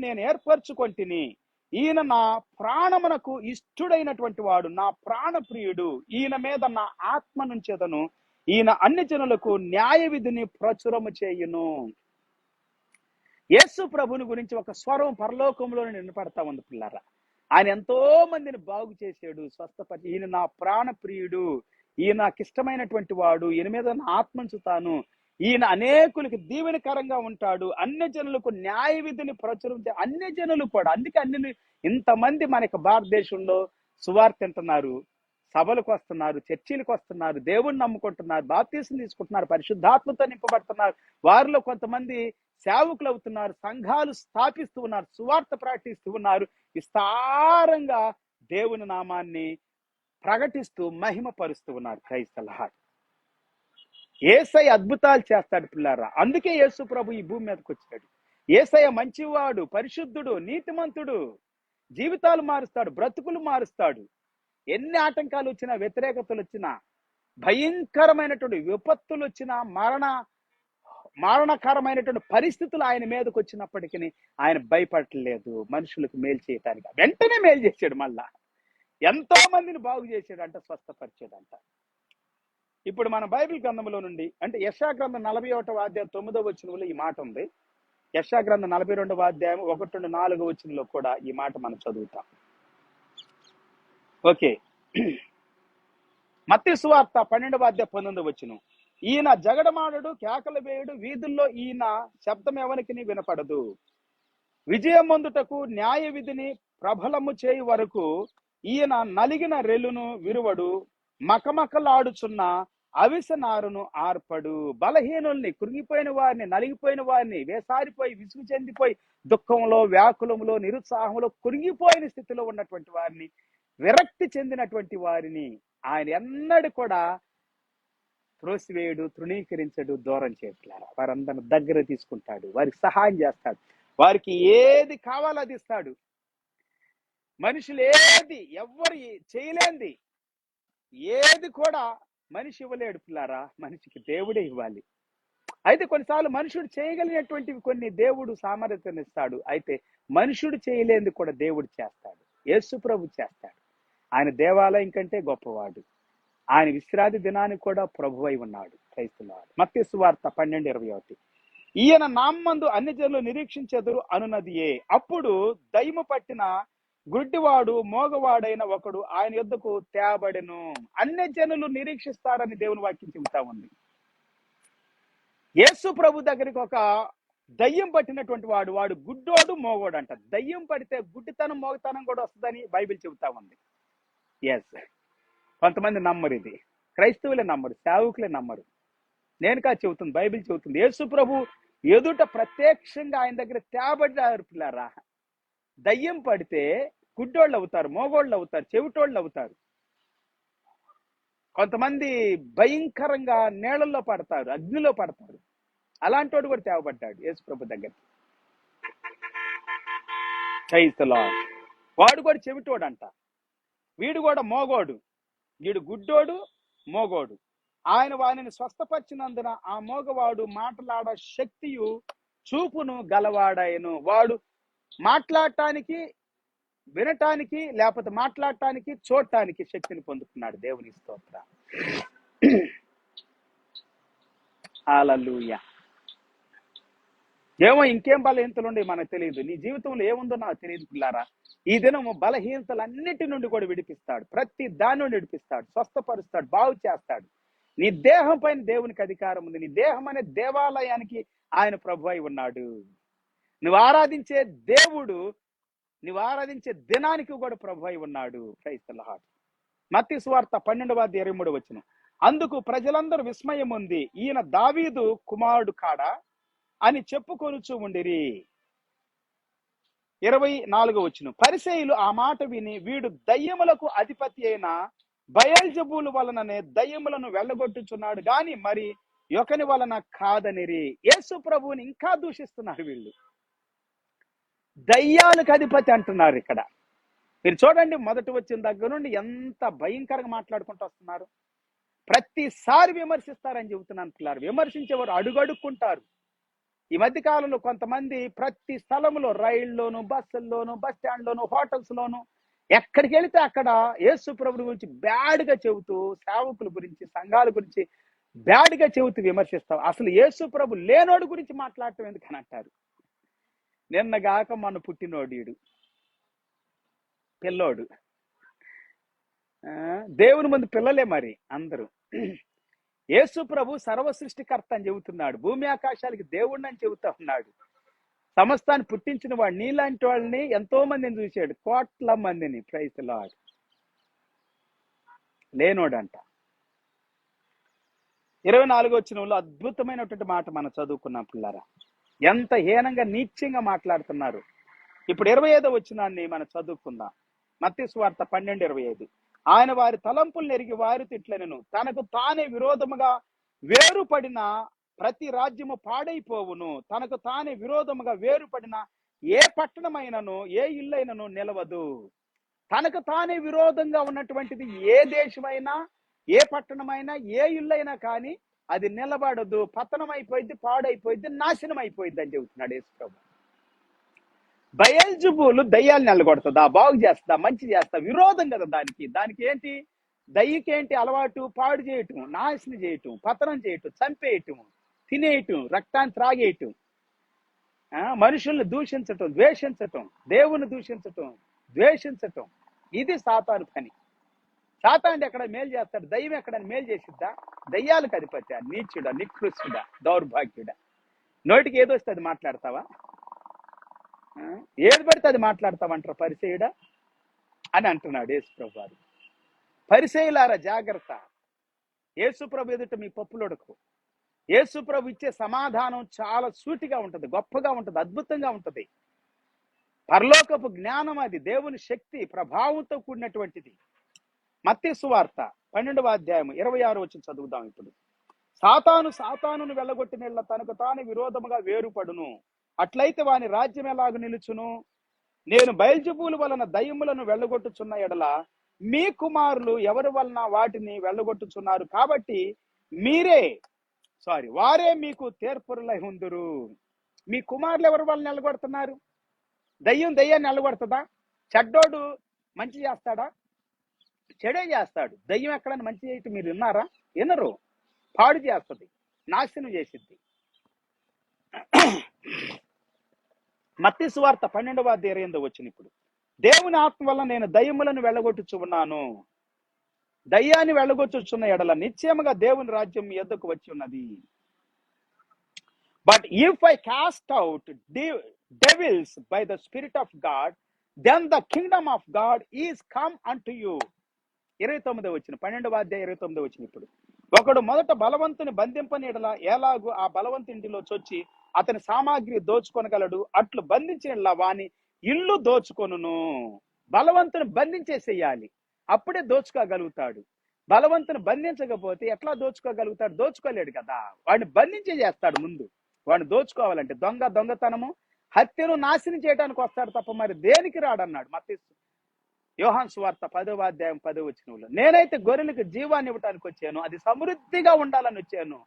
నేను ఏర్పరచుకొంటిని, ఈయన నా ప్రాణమునకు ఇష్టుడైనటువంటి వాడు, నా ప్రాణప్రియుడు, ఈయన మీద నా ఆత్మ నుంచెదను, ఈయన అన్ని జనులకు న్యాయ విధిని ప్రచురము చేయును. యేసు ప్రభుని గురించి ఒక స్వరం పరలోకంలోనే వినపడతా ఉంది పిల్లరా. ఆయన ఎంతో మందిని బాగు చేశాడు, స్వస్థపరిచి, ఈయన నా ప్రాణప్రియుడు, ఈయన నాకు ఇష్టమైనటువంటి వాడు, ఈయన మీద నా ఆత్మంచుతాను, ఈయన అనేకులకి దీవెనకరంగా ఉంటాడు, అన్య జనులకు న్యాయ విధిని ప్రచురం అన్య జనులు కూడా. అందుకే ఇంతమంది మనకి భారతదేశంలో సువార్త వింటున్నారు, సభలకు వస్తున్నారు, చర్చిలకు వస్తున్నారు, దేవుణ్ణి నమ్ముకుంటున్నారు, బాప్తీసం తీసుకుంటున్నారు, పరిశుద్ధాత్మతో నింపబడుతున్నారు. వారిలో కొంతమంది సేవకులు అవుతున్నారు, సంఘాలు స్థాపిస్తూ ఉన్నారు, సువార్త ప్రకటిస్తూ ఉన్నారు, విస్తారంగా దేవుని నామాన్ని ప్రకటిస్తూ మహిమపరుస్తూ ఉన్నారు. Praise the lord. యేసయ్య అద్భుతాలు చేస్తాడు పిల్లారా. అందుకే యేసు ప్రభు ఈ భూమి మీదకి వచ్చాడు. యేసయ్య మంచివాడు, పరిశుద్ధుడు, నీతిమంతుడు, జీవితాలు మారుస్తాడు, బ్రతుకులు మారుస్తాడు. ఎన్ని ఆటంకాలు వచ్చినా, వ్యతిరేకతలు వచ్చినా, భయంకరమైనటువంటి విపత్తులు వచ్చినా, మరణకరమైనటువంటి పరిస్థితులు ఆయన మీదకి వచ్చినప్పటికీ ఆయన భయపడలేదు. మనుషులకు మేలు చేయటానికి వెంటనే మేలు చేశాడు. మళ్ళా ఎంతో మందిని బాగు చేశాడంట, స్వస్థపరిచాడంట. ఇప్పుడు మన బైబిల్ గ్రంథంలో నుండి అంటే యెషయా గ్రంథం 41వ అధ్యాయం 9వ వచనంలో ఈ మాట ఉంది. యెషయా గ్రంథం 42వ అధ్యాయం 1-4 వచనంలో కూడా ఈ మాట మనం చదువుతాం. ఓకే. మత్తయి సువార్త 12వ అధ్యాయం 19వ వచనం. ఈయన జగడమాడడు, కేకలు వేయుడు, వీధుల్లో ఈయన శబ్దం ఎవరికి వినపడదు. విజయమందుటకు న్యాయ విధిని ప్రబలము చేయి వరకు ఈయన నలిగిన రెల్లును విరువడు, మకమకలాడుచున్న అవిసనారును ఆర్పడు. బలహీనుల్ని, కృంగిపోయిన వారిని, నలిగిపోయిన వారిని, వేసారిపోయి విసుగు చెందిపోయి దుఃఖంలో, వ్యాకులంలో, నిరుత్సాహంలో, కృంగిపోయిన స్థితిలో ఉన్నటువంటి వారిని, విరక్తి చెందినటువంటి వారిని ఆయన ఎన్నడూ కూడా త్రోసివేయడు, తృణీకరించడు, దూరం చేయట్లేరు. వారందరిని దగ్గర తీసుకుంటాడు, వారికి సహాయం చేస్తాడు, వారికి ఏది కావాలో అది ఇస్తాడు. మనుషులు ఏది ఎవ్వరు చేయలేంది ఏది కూడా మనిషి ఇవ్వలేడు పిల్లారా, మనిషికి దేవుడే ఇవ్వాలి. అయితే కొన్నిసార్లు మనుషుడు చేయగలిగినటువంటివి కొన్ని దేవుడు సామర్థ్యాన్ని ఇస్తాడు. అయితే మనుషుడు చేయలేనిది కూడా దేవుడు చేస్తాడు. యేసు ప్రభు చేస్తాడు. ఆయన దేవాలయం కంటే గొప్పవాడు. ఆయన విశ్రాంతి దినానికి కూడా ప్రభు అయి ఉన్నాడు. క్రైస్తవులారా, మత్తయి సువార్త 12:21. ఈయన నామందు అన్ని జనులు నిరీక్షించెదరు అనున్నదియే. అప్పుడు దయ్యము పట్టిన గుడ్డివాడు, మోగవాడైన ఒకడు ఆయన యొద్దకు తేబడెను. అన్ని జనులు నిరీక్షిస్తారని దేవుని వాక్యం చెబుతా ఉంది. యేసు ప్రభు దగ్గరికి ఒక దయ్యం పట్టినటువంటి వాడు గుడ్డోడు, మోగోడు అంట. దయ్యం పడితే గుడ్డితనం, మోగతనం కూడా వస్తుందని బైబిల్ చెబుతా ఉంది. ఎస్, కొంతమంది నమ్మరు, ఇది క్రైస్తవులే నమ్మరు, సేవకులే నమ్మరు. నేను కాదు చెబుతుంది, బైబిల్ చెబుతుంది. యేసు ప్రభు ఎదుట ప్రత్యక్షంగా ఆయన దగ్గర తేబడ్డారు పిల్లారా. దయ్యం పడితే గుడ్డోళ్ళు అవుతారు, మోగోళ్ళు అవుతారు, చెవిటోళ్ళు అవుతారు. కొంతమంది భయంకరంగా నీళ్ళల్లో పడతారు, అగ్నిలో పడతారు. అలాంటి వాడు కూడా తేవబడ్డాడు యేసు ప్రభు దగ్గర. వాడు కూడా చెవిటోడు అంట, వీడు కూడా మోగోడు. వీడు గుడ్డోడు, మోగోడు. ఆయన వారిని స్వస్థపరిచినందున ఆ మోగవాడు మాట్లాడ శక్తియు చూపును గలవాడాయను. వాడు మాట్లాడటానికి, వినటానికి, లేకపోతే మాట్లాడటానికి, చూడటానికి శక్తిని పొందుకున్నాడు. దేవుని స్తోత్రం. హల్లెలూయా. ఏమో ఇంకేం బలహీనతలుండే మనకు తెలియదు. నీ జీవితంలో ఏముందో నాకు తెలియదు పిల్లారా. ఈ దినము బలహీనతలన్నిటి నుండి కూడా విడిపిస్తాడు. ప్రతి దాని నుండి విడిపిస్తాడు, స్వస్థపరుస్తాడు, బాగు చేస్తాడు. నీ దేహం పైన దేవునికి అధికారం ఉంది. నీ దేహం అనే దేవాలయానికి ఆయన ప్రభు అయి ఉన్నాడు. నువ్వు ఆరాధించే దేవుడు, నువ్వు ఆరాధించే దినానికి కూడా ప్రభు అయి ఉన్నాడు. Praise the lord. మత్తయి సువార్త 12:23. అందుకు ప్రజలందరూ విస్మయం ఉంది. ఈయన దావీదు కుమారుడు కాడా అని చెప్పుకొనుచు ఉండిరి. 24. పరిసయ్యులు ఆ మాట విని, వీడు దయ్యములకు అధిపతి అయిన బయల్జెబూలు వలననే దయ్యములను వెళ్ళగొట్టుచున్నాడు గాని మరి యొకని వలన కాదనిరి. యేసు ప్రభువుని ఇంకా దూషిస్తున్నారు వీళ్ళు. దయ్యాలకు అధిపతి అంటున్నారు ఇక్కడ. మీరు చూడండి, మొదటి వచ్చిన దగ్గర నుండి ఎంత భయంకరంగా మాట్లాడుకుంటూ వస్తున్నారు. ప్రతిసారి విమర్శిస్తారని చెబుతున్నాను పిల్లలు. విమర్శించేవారు అడుగడుక్కుంటారు. ఈ మధ్య కాలంలో కొంతమంది ప్రతి స్థలంలో, రైళ్లోను, బస్సుల్లోను, బస్ స్టాండ్లోను, హోటల్స్ లోను, ఎక్కడికి వెళితే అక్కడ యేసు ప్రభువు గురించి బ్యాడ్గా చెబుతూ, సేవకుల గురించి, సంఘాల గురించి బ్యాడ్గా చెబుతూ విమర్శిస్తాం. అసలు యేసు ప్రభు లేనోడు గురించి మాట్లాడటం ఎందుకని అంటారు. నిన్నగాక మన పుట్టినోడు, పిల్లోడు. దేవుని ముందు పిల్లలే మరి అందరూ. యేసు ప్రభు సర్వ సృష్టికర్త అని చెబుతున్నాడు. భూమి ఆకాశాలకి దేవుడిని అని చెబుతా ఉన్నాడు. సమస్తాన్ని పుట్టించిన వాడు. నీలాంటి వాళ్ళని ఎంతో మందిని చూశాడు, కోట్ల మందిని. Praise the lord. లేనోడంట. 24వ వచనంలో అద్భుతమైనటువంటి మాట మనం చదువుకున్నాం పిల్లారా. ఎంత హీనంగా, నీచంగా మాట్లాడుతున్నారు. ఇప్పుడు 25వ వచనాన్ని మనం చదువుకుందాం. మత్తయి సువార్త 12:25. ఆయన వారి తలంపులు ఎరిగి వారి తిట్లనెను. తనకు తానే విరోధముగా వేరుపడిన ప్రతి రాజ్యము పాడైపోవును. తనకు తానే విరోధముగా వేరుపడిన ఏ పట్టణమైనను, ఏ ఇల్లైనను నిలవదు. తనకు తానే విరోధంగా ఉన్నటువంటిది ఏ దేశమైనా, ఏ పట్టణమైనా, ఏ ఇల్లైనా కానీ అది నిలబడదు. పతనం అయిపోయింది, పాడైపోయింది, నాశనం అయిపోయింది అని చెబుతున్నాడు యేసు ప్రభు. బయల్జెబూలు దయ్యాలు నెలగొడుతుందా, బాగు చేస్తుందా, మంచి చేస్తా? విరోధం కదా దానికి. దానికి ఏంటి? దయ్యకేంటి అలవాటు? పాడు చేయటం, నాశనం చేయటం, పతనం చేయటం, చంపేయటం, తినేయటం, రక్తాన్ని త్రాగేయటం, మనుషుల్ని దూషించటం, ద్వేషించటం, దేవుని దూషించటం, ద్వేషించటం. ఇది సాతాను పని. సాతాను ఎక్కడ మేలు చేస్తాడు? దయ్యం ఎక్కడ మేలు చేసిద్దా? దయ్యాలకు అధిపత్య, నీచుడా, నికృష్టుడా, దౌర్భాగ్యుడా. నోటికి ఏదొస్తే అది మాట్లాడతావా? ఏది పడితే అది మాట్లాడతావంటారు పరిసేయుడా అని అంటున్నాడు యేసుప్రభు వారు. పరిసేయులారా జాగ్రత్త, యేసుప్రభు ఎదుట మీ పప్పులొడకు. యేసుప్రభు ఇచ్చే సమాధానం చాలా సూటిగా ఉంటది, గొప్పగా ఉంటది, అద్భుతంగా ఉంటది. పరలోకపు జ్ఞానం అది, దేవుని శక్తి, ప్రభావంతో కూడినటువంటిది. మత్తయి సువార్త 12వ అధ్యాయం 26 వచనం చదువుదాం ఇప్పుడు. సాతానును వెళ్ళగొట్టిన తనకు తాను విరోధముగా వేరుపడును, అట్లయితే వాని రాజ్యం ఎలాగ నిలుచును? నేను బయల్జెబూలు వలన దయ్యములను వెళ్ళగొట్టుచున్న ఎడల మీ కుమారులు ఎవరి వలన వాటిని వెళ్ళగొట్టుచున్నారు, కాబట్టి వారే మీకు తీర్పురులై ఉందురు. మీ కుమారులు ఎవరి వలన వెళ్ళగొడుతున్నారు? దయ్యాన్ని వెళ్ళగొడుతుందా? చెడ్డోడు మంచి చేస్తాడా? చెడే చేస్తాడు. దయ్యం ఎక్కడైనా మంచి చేయటం మీరు విన్నారా? వినరు. పాడు చేస్తుంది, నాశనం చేసిద్ది. మత్తయి సువార్త 12వ అధ్యాయం 28వ వచనం ఇప్పుడు. దేవుని ఆత్మ వల్ల నేను దయ్యములను వెళ్ళగొట్టుచు ఉన్నాను. దయ్యాన్ని వెళ్ళగొట్టుచున్న ఎడల నిశ్చయముగా దేవుని రాజ్యం మీ యొద్దకు వచ్చి ఉన్నది. But if I cost out devils by the Spirit of God, then the kingdom of God is come unto you. 29వ వచనం, 12వ అధ్యాయం 29వ వచనం ఇప్పుడు. ఒకడు మొదట బలవంతుని బంధింపని ఎడల ఎలాగూ ఆ బలవంతునిలో చొచ్చి అతని సామాగ్రి దోచుకొనగలడు, అట్లు బంధించిన వాని ఇల్లు దోచుకొనును. బలవంతుని బంధించేసేయాలి, అప్పుడే దోచుకోగలుగుతాడు. బలవంతుని బంధించకపోతే ఎట్లా దోచుకోగలుగుతాడు? దోచుకోలేడు కదా. వాడిని బంధించే చేస్తాడు ముందు. వాడిని దోచుకోవాలంటే దొంగతనము, హత్యను నాశనం చేయడానికి వస్తాడు తప్ప మరి దేనికి రాడన్నాడు మత్తయి యోహాను సువార్త 10వ అధ్యాయం 10వ వచనంలో. నేనైతే గొర్రెలకు జీవాన్ని ఇవ్వటానికి వచ్చాను, అది సమృద్ధిగా ఉండాలని వచ్చాను.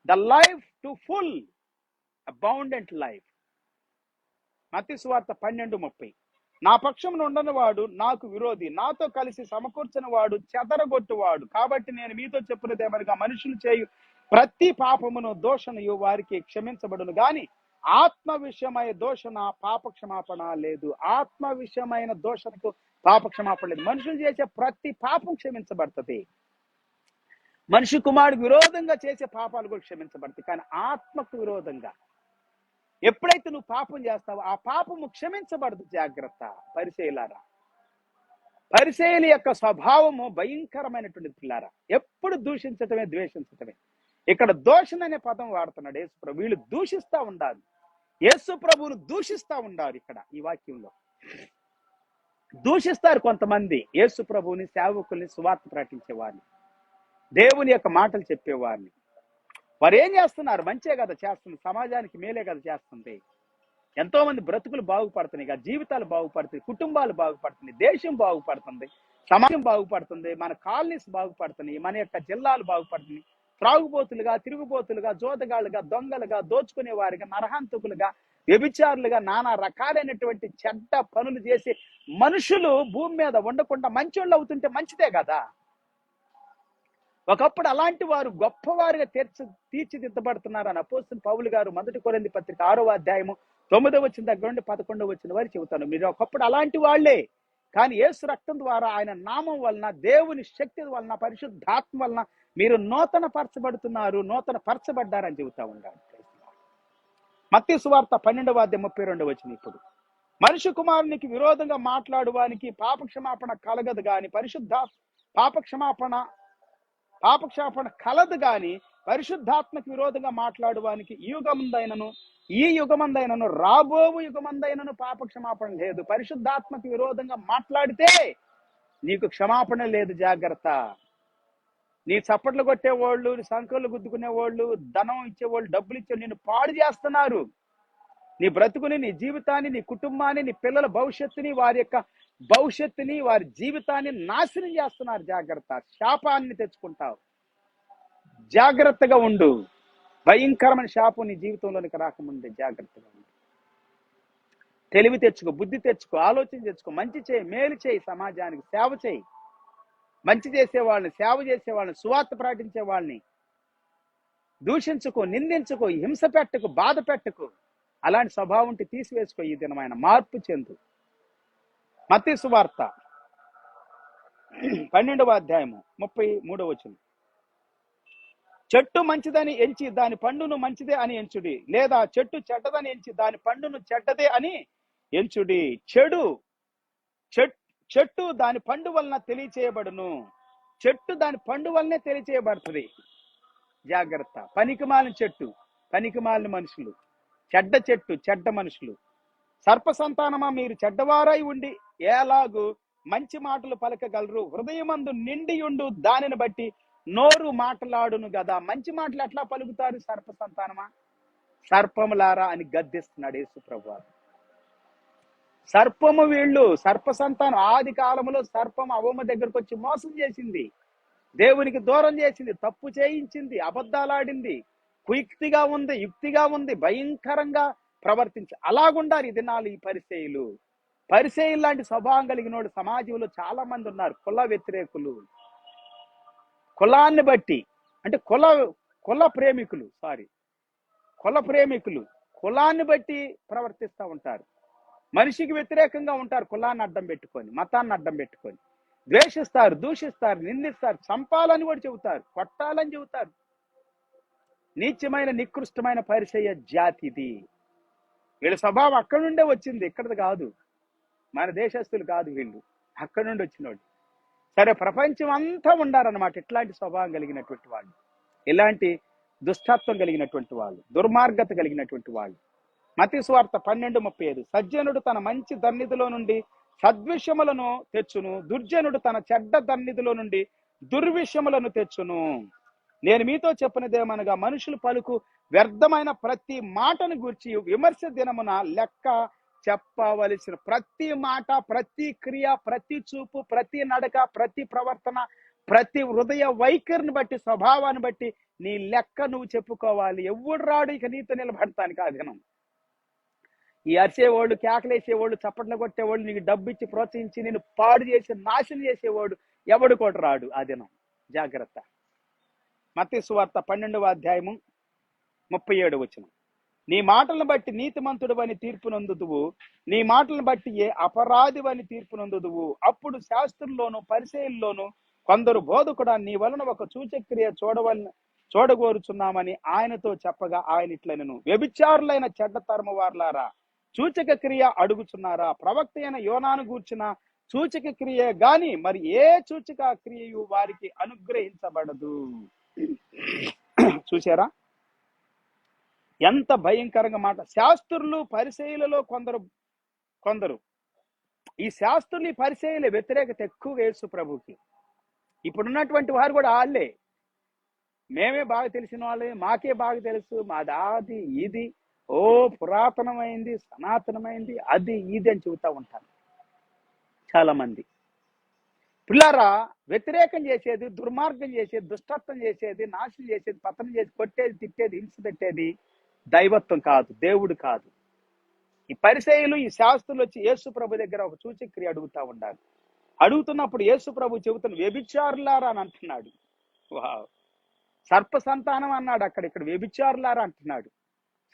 The life to full, abundant life. మత్తయి సువార్త 12:30. నా పక్షమున ఉండని వాడు నాకు విరోధి, నాతో కలిసి సమకూర్చని వాడు చెదరగొట్టువాడు. కాబట్టి నేను మీతో చెప్పినదేమనగా మనుషులు చేయు ప్రతి పాపమును దోషణయు వారికి క్షమించబడును గాని ఆత్మ విషయమైన దోషణ పాప క్షమాపణ లేదు. ఆత్మ విషయమైన దోషణకు పాప క్షమాపణ లేదు. మనుషులు చేసే ప్రతి పాపం క్షమించబడుతుంది. మనిషి కుమారుడికి విరోధంగా చేసే పాపాలు కూడా క్షమించబడతాయి. కానీ ఆత్మకు విరోధంగా ఎప్పుడైతే నువ్వు పాపం చేస్తావో ఆ పాపము క్షమించబడదు. జాగ్రత్త పరిసేయులారా. పరిసేయుల యొక్క స్వభావము భయంకరమైనటువంటి పిల్లారా, ఎప్పుడు దూషించటమే, ద్వేషించటమే. ఇక్కడ దోషణ అనే పదం వాడుతున్నాడు యేసుప్రభు. వీళ్ళు దూషిస్తా ఉండాలి, యేసు ప్రభువును దూషిస్తా ఉండారు. ఇక్కడ ఈ వాక్యంలో దూషిస్తారు కొంతమంది యేసు ప్రభువుని, సేవకుల్ని, సువార్త ప్రకటించేవారిని, దేవుని యొక్క మాటలు చెప్పేవారిని. వారు ఏం చేస్తున్నారు? మంచే కదా చేస్తుంది, సమాజానికి మేలే కదా చేస్తుంది. ఎంతో మంది బ్రతుకులు బాగుపడుతున్నాయి కదా, జీవితాలు బాగుపడుతున్నాయి, కుటుంబాలు బాగుపడుతున్నాయి, దేశం బాగుపడుతుంది, సమాజం బాగుపడుతుంది, మన కాలనీస్ బాగుపడుతున్నాయి, మన యొక్క జిల్లాలు బాగుపడుతున్నాయి. త్రాగుబోతులుగా, తిరుగుబోతులుగా, జోదగాళ్ళుగా, దొంగలుగా, దోచుకునే వారిగా, నరహంతకులుగా, వ్యభిచారులుగా, నానా రకాలైనటువంటి చెడ్డ పనులు చేసి మనుషులు భూమి మీద ఉండకుండా మంచోళ్ళు అవుతుంటే మంచిదే కదా. ఒకప్పుడు అలాంటి వారు గొప్పవారుగా తీర్చిదిద్దబడుతున్నారని అపోస్తలుడు పౌలు గారు 1 కొరింథీ పత్రిక 6వ అధ్యాయము 9వ వచనం దగ్గర నుండి 11వ వచనం వరకు చెబుతాను. మీరు ఒకప్పుడు అలాంటి వాళ్లే, కానీ యేసు రక్తం ద్వారా, ఆయన నామం వలన, దేవుని శక్తి వలన, పరిశుద్ధాత్మ వలన మీరు నూతన పరచబడుతున్నారు, నూతన పరచబడ్డారని చెబుతా ఉన్నాడు. మత్తయి సువార్త 12వ అధ్యాయం 32వ వచనం ఇప్పుడు. మనిషి కుమారునికి విరోధంగా మాట్లాడువానికి పాపక్షమాపణ కలగదు గాని పాపక్షమాపణ కలదు గాని పరిశుద్ధాత్మకు విరోధంగా మాట్లాడువానికి ఈ యుగమందైనను రాబోవు యుగమందైనను పాపక్షమాపణ లేదు. పరిశుద్ధాత్మకు విరోధంగా మాట్లాడితే నీకు క్షమాపణ లేదు. జాగ్రత్త. నీ చప్పట్లు కొట్టేవాళ్ళు, సంఖ్యలు గుద్దుకునే వాళ్ళు, ధనం ఇచ్చేవాళ్ళు, డబ్బులు ఇచ్చే నిన్ను పాడు చేస్తున్నారు. నీ బ్రతుకుని, నీ జీవితాన్ని, నీ కుటుంబాన్ని, నీ పిల్లల భవిష్యత్తుని, వారి యొక్క భవిష్యత్తుని, వారి జీవితాన్ని నాశనం చేస్తున్నారు. జాగ్రత్త. శాపాన్ని తెచ్చుకుంటావు. జాగ్రత్తగా ఉండు. భయంకరమైన శాపం నీ జీవితంలోనికి రాకముందే జాగ్రత్తగా ఉండు. తెలివి తెచ్చుకో, బుద్ధి తెచ్చుకో, ఆలోచన తెచ్చుకో, మంచి చేయి, మేలు చేయి, సమాజానికి సేవ చేయి. మంచి చేసేవాళ్ళని, సేవ చేసేవాళ్ళని, సువార్త ప్రకటించే వాళ్ళని దూషించుకో, నిందించుకో, హింస పెట్టకు, బాధ పెట్టకు. అలాంటి స్వభావం ఉంటే తీసివేసుకో. ఈ దినమైన మార్పు చెందు. మత్తయి సువార్త 12వ అధ్యాయము 33వ వచనం. చెట్టు మంచిదని ఎంచి దాని పండును మంచిదే అని ఎంచుడి, లేదా చెట్టు చెడ్డదని ఎంచి దాని పండును చెడ్డదే అని ఎంచుడి. చెట్టు దాని పండు వలన తెలియచేయబడును. చెట్టు దాని పండు వలనే తెలియచేయబడుతుంది. జాగ్రత్త. పనికిమాలిన చెట్టు, పనికిమాలిన మనుషులు, చెడ్డ చెట్టు, చెడ్డ మనుషులు. సర్ప సంతానమా, మీరు చెడ్డవారై ఉండి ఎలాగూ మంచి మాటలు పలకగలరు? హృదయమందు నిండియుండు దానిని బట్టి నోరు మాటలాడును కదా. మంచి మాటలు ఎట్లా పలుకుతారు సర్ప సంతానమా? సర్పములారా అని గద్దిస్తున్నాడు యేసు ప్రభువు. సర్పము వీళ్ళు, సర్ప సంతానం. ఆది కాలంలో సర్పం అవ్వమ్మ దగ్గరకు వచ్చి మోసం చేసింది, దేవునికి దూరం చేసింది, తప్పు చేయించింది, అబద్ధాలాడింది, కుయుక్తిగా ఉంది, యుక్తిగా ఉంది, భయంకరంగా ప్రవర్తించి. అలాగుండారు ఈ దినాలు ఈ పరిసయ్యులు. పరిసయ్యులు లాంటి స్వభావం కలిగిన సమాజంలో చాలా మంది ఉన్నారు. కుల వ్యతిరేకులు, కులాన్ని బట్టి, అంటే కుల ప్రేమికులు కులాన్ని బట్టి ప్రవర్తిస్తూ ఉంటారు. మనిషికి వ్యతిరేకంగా ఉంటారు. కులాన్ని అడ్డం పెట్టుకొని, మతాన్ని అడ్డం పెట్టుకొని ద్వేషిస్తారు, దూషిస్తారు, నిందిస్తారు, చంపాలని కూడా చెబుతారు, కొట్టాలని చెబుతారు. నీచమైన నికృష్టమైన పరిచయ జాతిది. వీళ్ళ స్వభావం అక్కడి నుండే వచ్చింది, ఇక్కడది కాదు. మన దేశస్తులు కాదు వీళ్ళు, అక్కడి నుండి వచ్చినోళ్ళు. సరే, ప్రపంచం అంతా ఉండారన్నమాట ఇట్లాంటి స్వభావం కలిగినటువంటి వాళ్ళు, ఇలాంటి దుష్టత్వం కలిగినటువంటి వాళ్ళు, దుర్మార్గత కలిగినటువంటి వాళ్ళు. మత్తయి సువార్త 12:35. సజ్జనుడు తన మంచి దన్నిధిలో నుండి సద్విషయములను తెచ్చును, దుర్జనుడు తన చెడ్డ దన్నిధిలో నుండి దుర్విషయములను తెచ్చును. నేను మీతో చెప్పినదేమనగా, మనుషులు పలుకు వ్యర్థమైన ప్రతి మాటను గూర్చి విమర్శ దినమున లెక్క చెప్పవలసిన. ప్రతి మాట, ప్రతి క్రియ, ప్రతి చూపు, ప్రతి నడక, ప్రతి ప్రవర్తన, ప్రతి హృదయ వైఖరిని బట్టి, స్వభావాన్ని బట్టి నీ లెక్క నువ్వు చెప్పుకోవాలి. ఎవడు రాడు ఇక నీతో నిలబడతానికి ఆ దినం. ఈ అరిసేవాళ్ళు, కేకలేసేవాళ్ళు, చప్పట్లు కొట్టేవాళ్ళు, నీకు డబ్బు ఇచ్చి ప్రోత్సహించి నేను పాడు చేసి నాశనం చేసేవాడు ఎవడు కూడా రాడు ఆ దినం. జాగ్రత్త. మత్తయి సువార్త 12వ అధ్యాయము 37వ వచనం. నీ మాటలను బట్టి నీతిమంతుడు అని తీర్పు నొందుదువు, నీ మాటలను బట్టి ఏ అపరాధి అని తీర్పు నొందుదువు. అప్పుడు శాస్త్రుల్లోను పరిసయ్యుల్లోను కొందరు, బోధకుడా, నీ వలన ఒక సూచక్రియ చూడగోరుచున్నామని ఆయనతో చెప్పగా, ఆయన ఇట్లనెను, వ్యభిచారులైన చెడ్డ తరము వారలారా, సూచక క్రియ అడుగుచున్నారా? ప్రవక్త అయిన యోనాను గూర్చిన సూచక క్రియ గాని మరి ఏ సూచక క్రియయు వారికి అనుగ్రహించబడదు. చూసారా ఎంత భయంకరంగా మాట. శాస్త్రులు పరిసయ్యులలో కొందరు ఈ శాస్త్రులు, ఈ పరిసయ్యుల వ్యతిరేకత ఎక్కువ యేసు ప్రభుకి. ఇప్పుడున్నటువంటి వారు కూడా వాళ్ళే, మేమే బాగా తెలిసిన వాళ్ళే, మాకే బాగా తెలుసు, మాది ఇది, ఓ పురాతనమైంది, సనాతనమైంది, అది ఇది అని చెబుతా ఉంటాను చాలా మంది. పిల్లారా, వ్యతిరేకం చేసేది, దుర్మార్గం చేసేది, దుష్టత్వం చేసేది, నాశనం చేసేది, పతనం చేసి, కొట్టేది, తిట్టేది, హింస పెట్టేది దైవత్వం కాదు, దేవుడు కాదు. ఈ పరిసయ్యులు, ఈ శాస్త్రులు వచ్చి యేసు ప్రభు దగ్గర ఒక సూచక్రియ అడుగుతా ఉండాలి. అడుగుతున్నప్పుడు యేసు ప్రభు చెబుతున్న వ్యభిచారులారా అని అంటున్నాడు. సర్ప సంతానం అన్నాడు అక్కడ, ఇక్కడ వ్యభిచారులారా అంటున్నాడు.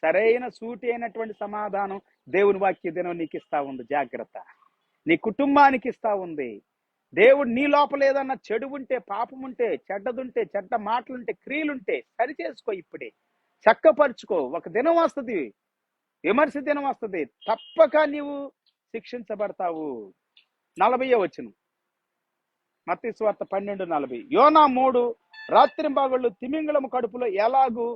సరైన సూటి అయినటువంటి సమాధానం దేవుని వాక్య దినం నీకు ఇస్తా ఉంది. జాగ్రత్త. నీ కుటుంబానికి ఇస్తా ఉంది. దేవుడు నీ లోపల ఏదన్నా చెడు ఉంటే, పాపం ఉంటే, చెడ్డదుంటే, చెడ్డ మాటలుంటే, క్రియలుంటే సరి చేసుకో. ఇప్పుడే చక్కపరుచుకో. ఒక దినం వస్తుంది, విమర్శ దినం వస్తుంది, తప్పక నీవు శిక్షించబడతావు. 40వ వచనం, మత్తయి సువార్త 12:40. యోనా 3 రాత్రింబగళ్ళు తిమింగళము కడుపులో ఎలాగూ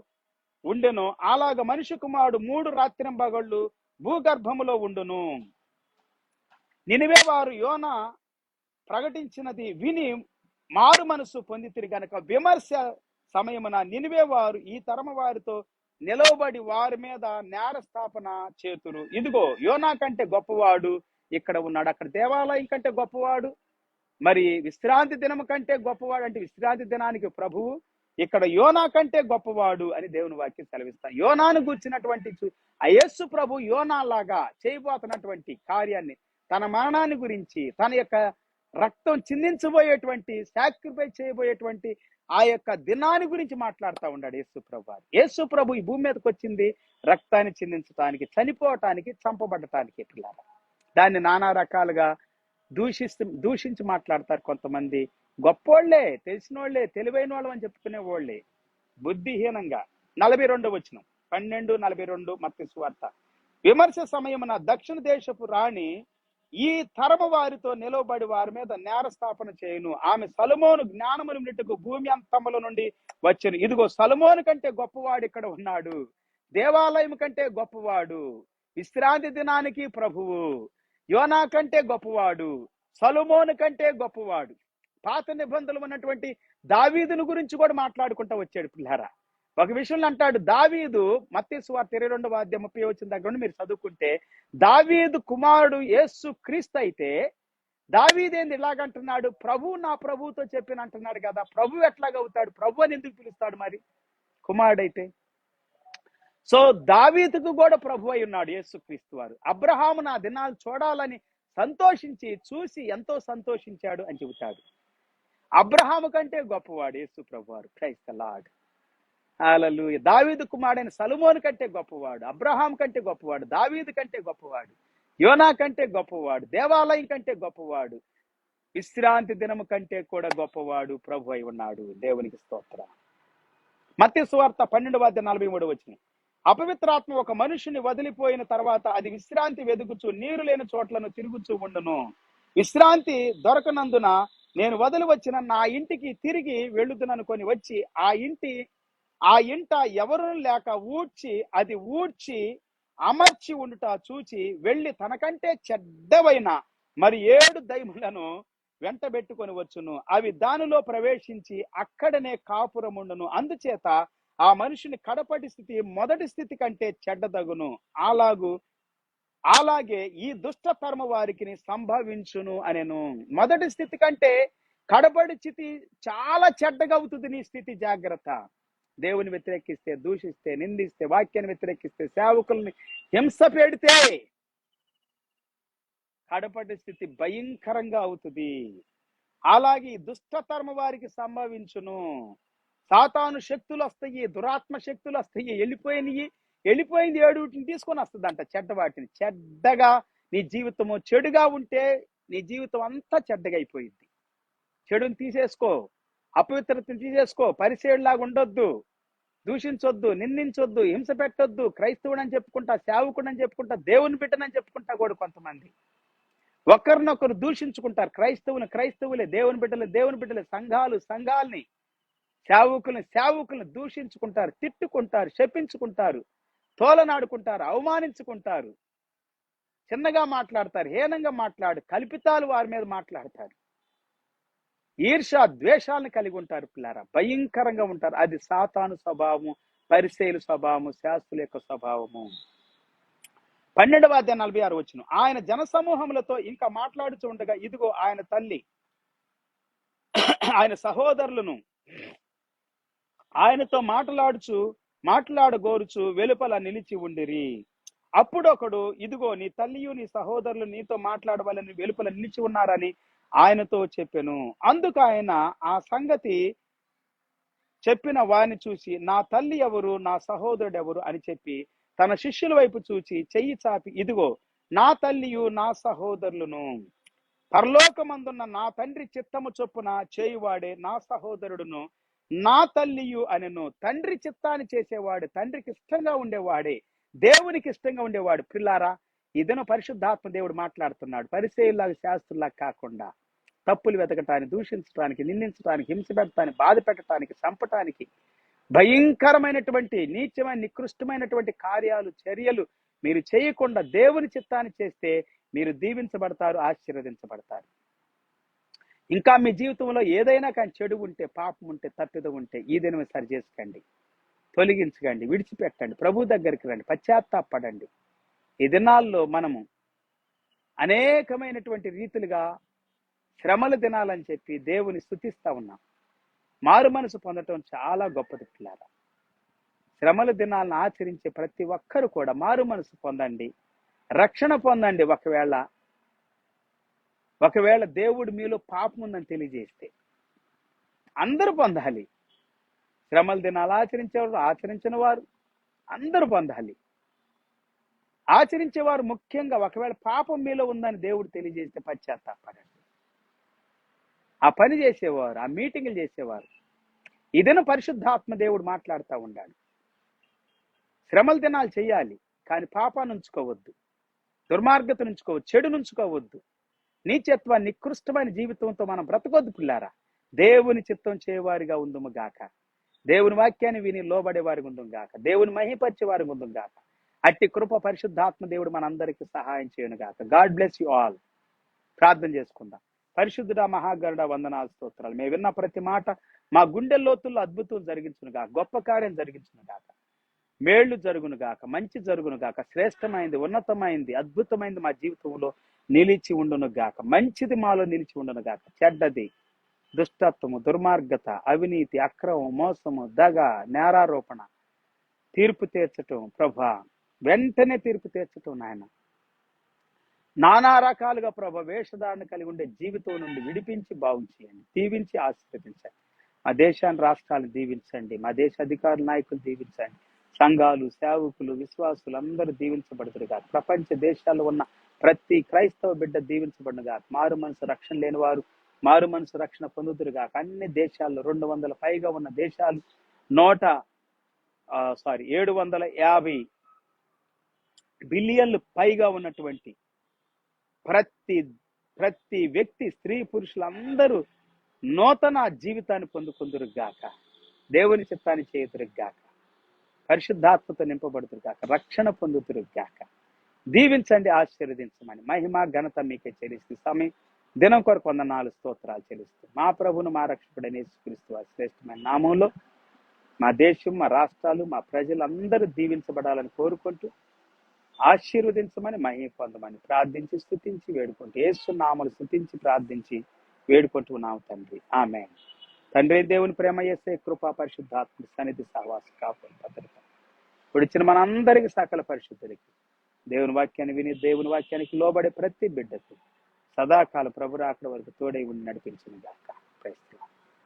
ఉండెనో అలాగ మనిషి కుమారుడు 3 రాత్రింబగళ్ళు భూగర్భములో ఉండును. నినివే వారు యోనా ప్రకటించినది విని మారు మనసు పొందితిరి గనక విమర్శ సమయమున నినివే వారు ఈ తరమ వారితో నిలవబడి వారి మీద నేరస్థాపన చేతురు. ఇదిగో యోనా కంటే గొప్పవాడు ఇక్కడ ఉన్నాడు. అక్కడ దేవాలయం కంటే గొప్పవాడు, మరి విశ్రాంతి దినము కంటే గొప్పవాడు, అంటే విశ్రాంతి దినానికి ప్రభువు, ఇక్కడ యోనా కంటే గొప్పవాడు అని దేవుని వాక్యం సెలవిస్తా. యోనాను గూర్చినటువంటి యేసు ప్రభు యోనా లాగా చేయబోతున్నటువంటి కార్యాన్ని, తన మరణాన్ని గురించి, తన యొక్క రక్తం చిందించబోయేటువంటి, సాక్రిఫైస్ చేయబోయేటువంటి ఆ యొక్క దినాన్ని గురించి మాట్లాడుతూ ఉన్నాడు యేసు ప్రభు. యేసు ప్రభు ఈ భూమి మీదకి వచ్చింది రక్తాన్ని చిందించడానికి, చనిపోవటానికి, చంపబడటానికి. పిల్లలు దాన్ని నానా రకాలుగా దూషించి మాట్లాడతారు కొంతమంది. గొప్పోళ్లే, తెలిసిన వాళ్ళే, తెలివైన వాళ్ళు అని చెప్పుకునే వాళ్ళే బుద్ధిహీనంగా. 42 వచనం, 12:42 మత్తయి సువార్త. విమర్శ సమయమున దక్షిణ దేశపు రాణి ఈ తరము వారితో నిలవబడి వారి మీద నేరస్థాపన చేయను. ఆమె సొలొమోను జ్ఞానమును నిట్టుకు భూమి అంతముల నుండి వచ్చెను. ఇదిగో సొలొమోను కంటే గొప్పవాడు ఇక్కడ ఉన్నాడు, దేవాలయం కంటే గొప్పవాడు, విశ్రాంతి దినానికి ప్రభువు, యోనా కంటే గొప్పవాడు, సొలొమోను కంటే గొప్పవాడు. పాత నిబంధనలు ఉన్నటువంటి దావీదును గురించి కూడా మాట్లాడుకుంటూ వచ్చాడు. పిల్లారా, ఒక విషయంలో అంటాడు, దావీదు మత్తయి సువార్త 22:30 వచ్చిన దగ్గర నుండి మీరు చదువుకుంటే, దావీదు కుమారుడు యేసు క్రీస్తు అయితే దావీదేంది ఇలాగంటున్నాడు, ప్రభు నా ప్రభువుతో చెప్పిన అంటున్నాడు కదా. ప్రభు ఎట్లాగవుతాడు? ప్రభు అని ఎందుకు పిలుస్తాడు మరి కుమారుడైతే? సో దావీదుకు కూడా ప్రభు అయి ఉన్నాడు యేసు క్రీస్తు వారు. అబ్రహాము నా దినాలు చూడాలని సంతోషించి చూసి ఎంతో సంతోషించాడు అని చెబుతాడు. అబ్రహాము కంటే గొప్పవాడు యేసు ప్రభు వారు. Praise the lord. హల్లెలూయా. దావీదు కుమారుడైన సొలొమోను కంటే గొప్పవాడు, అబ్రహాం కంటే గొప్పవాడు, దావీదు కంటే గొప్పవాడు, యోనా కంటే గొప్పవాడు, దేవాలయం కంటే గొప్పవాడు, విశ్రాంతి దినము కంటే కూడా గొప్పవాడు ప్రభు అయి ఉన్నాడు. దేవునికి స్తోత్రం. మత్తయి సువార్త 12:43 వచనం. అపవిత్రాత్మ ఒక మనుషుని వదిలిపోయిన తర్వాత అది విశ్రాంతి వెదుకుచు నీరు లేని చోట్లను తిరుగుచూ ఉండును. విశ్రాంతి దొరకనందున నేను వదిలి వచ్చిన నా ఇంటికి తిరిగి వెళ్ళుదుననుకొని వచ్చి ఆ ఇంట ఎవరు లేక ఊడ్చి అమర్చి ఉండుట చూచి వెళ్ళి తనకంటే చెడ్డవైన మరి 7 దయ్యములను వెంటబెట్టుకొని వచ్చును. అవి దానిలో ప్రవేశించి అక్కడనే కాపురముండును. అందుచేత ఆ మనిషిని కడపటి స్థితి మొదటి స్థితి కంటే చెడ్డదగును. అలాగే ఈ దుష్ట తరమ వారికి సంభవించును అనెను. మొదటి స్థితి కంటే కడపటి స్థితి చాలా చెడ్డగా అవుతుంది నీ స్థితి. జాగ్రత్త. దేవుని వ్యతిరేకిస్తే, దూషిస్తే, నిందిస్తే, వాక్యాన్ని వ్యతిరేకిస్తే, సేవకుల్ని హింస పెడితే కడపటి స్థితి భయంకరంగా అవుతుంది. అలాగే దుష్టతర్మ వారికి సంభవించును. సాతాను శక్తులు వస్తాయి, దురాత్మ శక్తులు వస్తాయి. వెళ్ళిపోయింది 7 తీసుకొని వస్తుందంట, చెడ్డ వాటిని. చెడ్డగా నీ జీవితము చెడుగా ఉంటే నీ జీవితం అంతా చెడ్డగా అయిపోయింది. చెడుని తీసేసుకో, అపవిత్రతను తీసేసుకో, పరిచయుడిలాగా ఉండొద్దు, దూషించొద్దు, నిందించొద్దు, హింస పెట్టొద్దు. క్రైస్తవుడని చెప్పుకుంటా, సేవకుడని చెప్పుకుంటా, దేవుని బిడ్డనని చెప్పుకుంటా కూడా కొంతమంది ఒకరినొకరు దూషించుకుంటారు. క్రైస్తవులే, దేవుని బిడ్డలే, సంఘాలని, సేవకుల్ని దూషించుకుంటారు, తిట్టుకుంటారు, శపించుకుంటారు, తోలనాడుకుంటారు, అవమానించుకుంటారు, చిన్నగా మాట్లాడతారు, హీనంగా కల్పితాలు వారి మీద మాట్లాడతారు. ఈర్ష ద్వేషాలను కలిగి ఉంటారు. పిల్లారా, భయంకరంగా ఉంటారు. అది సాతాను స్వభావము, పరిసయ్యుల స్వభావము, శాస్త్రుల యొక్క స్వభావము. 12:46 వచనం. ఆయన జనసమూహములతో ఇంకా మాట్లాడుచూ ఉండగా ఇదిగో ఆయన తల్లి ఆయన సహోదరులను ఆయనతో మాట్లాడగోరుచు వెలుపల నిలిచి ఉండిరి. అప్పుడు ఒకడు, ఇదిగో నీ తల్లియు నీ సహోదరులు నీతో మాట్లాడవాలని వెలుపల నిలిచి ఉన్నారని ఆయనతో చెప్పెను. అందుకు ఆయన ఆ సంగతి చెప్పిన వారిని చూసి, నా తల్లి ఎవరు, నా సహోదరుడు ఎవరు అని చెప్పి తన శిష్యుల వైపు చూచి చెయ్యి చాపి, ఇదిగో నా తల్లియు నా సహోదరులను, పరలోకమందున్న నా తండ్రి చిత్తము చొప్పున చేయువాడే నా సహోదరుడును నా తల్లియు అనెను. తండ్రి చిత్తాన్ని చేసేవాడు, తండ్రికి ఇష్టంగా ఉండేవాడే, దేవునికి ఇష్టంగా ఉండేవాడు. పిల్లారా, ఇదను పరిశుద్ధాత్మ దేవుడు మాట్లాడుతున్నాడు. పరిసయ్యుల్లాగా శాస్త్రుల్లాగా కాకుండా తప్పులు వెతకటానికి, దూషించడానికి, నిందించడానికి, హింస పెట్టడానికి, బాధ పెట్టడానికి, చంపటానికి, భయంకరమైనటువంటి నీచమైన నికృష్టమైనటువంటి కార్యాలు, చర్యలు మీరు చేయకుండా దేవుని చిత్తాన్ని చేస్తే మీరు దీవించబడతారు, ఆశీర్వదించబడతారు. ఇంకా మీ జీవితంలో ఏదైనా కానీ చెడు ఉంటే, పాపం ఉంటే, తప్పిదం ఉంటే ఈ దినం సరి చేసుకోండి, తొలగించకండి, విడిచిపెట్టండి, ప్రభు దగ్గరికి రండి, పశ్చాత్తాపడండి. ఈ దినాల్లో మనము అనేకమైనటువంటి రీతులుగా శ్రమల దినాలని చెప్పి దేవుని స్తుతిస్తా ఉన్నాం. మారు మనసు పొందటం చాలా గొప్పది. పిల్లారా, శ్రమల దినాలను ఆచరించే ప్రతి ఒక్కరు కూడా మారు మనసు పొందండి, రక్షణ పొందండి. ఒకవేళ ఒకవేళ దేవుడు మీలో పాపం ఉందని తెలియజేస్తే అందరూ పొందాలి. శ్రమల దినాలు ఆచరించేవారు, ఆచరించిన వారు అందరూ పొందాలి. ఆచరించేవారు ముఖ్యంగా ఒకవేళ పాపం మీలో ఉందని దేవుడు తెలియజేస్తే పశ్చాత్తాపడండి. ఆ పని చేసేవారు, ఆ మీటింగులు చేసేవారు, ఇదైనా పరిశుద్ధాత్మ దేవుడు మాట్లాడుతూ ఉండాలి. శ్రమల దినాలు చేయాలి, కానీ పాపాన్ని ఉంచుకోవద్దు, దుర్మార్గతను ఉంచుకోవద్దు, చెడు నుంచుకోవద్దు, నీచత్వాన్ని నికృష్టమైన జీవితంతో మనం బ్రతకొద్దు పిల్లారా. దేవుని చిత్తం చేయవారిగా ఉందుము గాక, దేవుని వాక్యాన్ని విని లోబడే వారికి ఉందుము గాక, దేవుని మహిపరిచే వారికి ఉందుము గాక. అట్టి కృప పరిశుద్ధాత్మ దేవుడు మనందరికీ సహాయం చేయను గాక. God bless you all. ప్రార్థన చేసుకుందాం. పరిశుద్ధుడా మహాగరుడ వందనాలు స్తోత్రాలు. మేము విన్న ప్రతి మాట మా గుండె లోతుల్లో అద్భుతం జరిగించును గాక, గొప్ప కార్యం జరిగించును గాక, మేళ్లు జరుగును గాక, మంచి జరుగును గాక, శ్రేష్టమైంది, ఉన్నతమైంది, అద్భుతమైంది మా జీవితంలో నిలిచి ఉండును గాక, మంచిది మాలో నిలిచి ఉండును గాక. చెడ్డది, దుష్టత్వము, దుర్మార్గత, అవినీతి, అక్రమం, మోసము, దగ, నేరారోపణ, తీర్పు తీర్చటం ప్రభా, వెంటనే తీర్పు తీర్చటం నాయన, నానా రకాలుగా ప్రభా వేషధారణ కలిగి ఉండే జీవితం నుండి విడిపించి బాగు చేయండి, దీవించి ఆశీర్వదించండి. మా దేశాన్ని, రాష్ట్రాలను దీవించండి, మా దేశ అధికారుల నాయకులు దీవించండి, సంఘాలు, సేవకులు, విశ్వాసులు అందరూ దీవించబడుతురుగా. ప్రపంచ దేశాల్లో ఉన్న ప్రతి క్రైస్తవ బిడ్డ దీవించబడునుగా. మారు మనసు రక్షణ లేని వారు మారు మనసు రక్షణ పొందుతురుగా. అన్ని దేశాల్లో 200 పైగా ఉన్న దేశాలు 750 బిలియన్లు పైగా ఉన్నటువంటి ప్రతి వ్యక్తి, స్త్రీ పురుషులందరూ నూతన జీవితాన్ని పొందుకుందురుగాక, దేవుని చిత్తాన్ని చేయుదురుగాక, పరిశుద్ధాత్మతో నింపబడుతురుగాక, రక్షణ పొందుతురుగాక. దీవించండి, ఆశీర్వదించమని మహిమ ఘనత మీకే చెల్లిస్తూ సమయం దినం కొరకు 4 స్తోత్రాలు చెల్లిస్తూ మా ప్రభును మా రక్షకుడైన యేసుక్రీస్తు వారి శ్రేష్టమైన నామంలో మా దేశం, మా రాష్ట్రాలు, మా ప్రజలందరూ దీవించబడాలని కోరుకుంటూ ఆశీర్వదించమని మహిమ పొందమని ప్రార్థించి స్తుతించి వేడుకుంటూ యేసు నామములు స్తుతించి ప్రార్థించి వేడుకుంటున్నాము తండ్రి, ఆమేన్. తండ్రి దేవుని ప్రేమ, యేసే కృపా, పరిశుద్ధాత్మ సన్నిధి, సహవాస, కాపుదల, భద్రత పొడిచిన మనందరికీ, సకల పరిశుద్ధులకి, దేవుని వాక్యాన్ని విని దేవుని వాక్యానికి లోబడే ప్రతి బిడ్డకు సదాకాలం ప్రభు రాకడ వరకు తోడై ఉండి నడిపించిన గాక.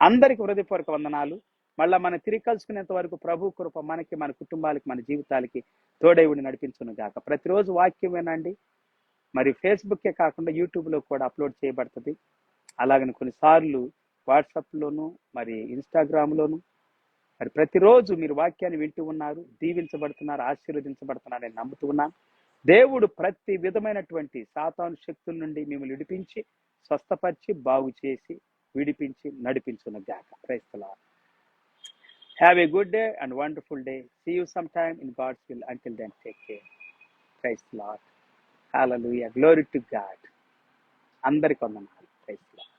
అందరికి హృదయపూర్వక వందనాలు. మళ్ళా మనం తిరిగి కలుసుకునేంత వరకు ప్రభు కృప మనకి, మన కుటుంబాలకి, మన జీవితాలకి తోడై ఉండి నడిపించును గాక. ప్రతిరోజు వాక్యం వినండి. మరి ఫేస్బుక్కే కాకుండా యూట్యూబ్లో కూడా అప్లోడ్ చేయబడుతుంది. అలాగని కొన్నిసార్లు వాట్సాప్లోను, మరి ఇన్స్టాగ్రామ్లోను, మరి ప్రతిరోజు మీరు వాక్యాన్ని వింటూ ఉన్నారు, దీవించబడుతున్నారు, ఆశీర్వదించబడుతున్నారు అని నమ్ముతూ ఉన్నాను. దేవుడు ప్రతి విధమైనటువంటి సాతాను శక్తుల నుండి మిమ్మల్ని విడిపించి, స్వస్థపరిచి, బాగు చేసి, విడిపించి నడిపించును గాక. Praise the lord. Have a good day and wonderful day. See you sometime in God's will. Until then, take care. Praise the Lord. Hallelujah. Glory to God. అందరికి వందనాలు. Praise the Lord.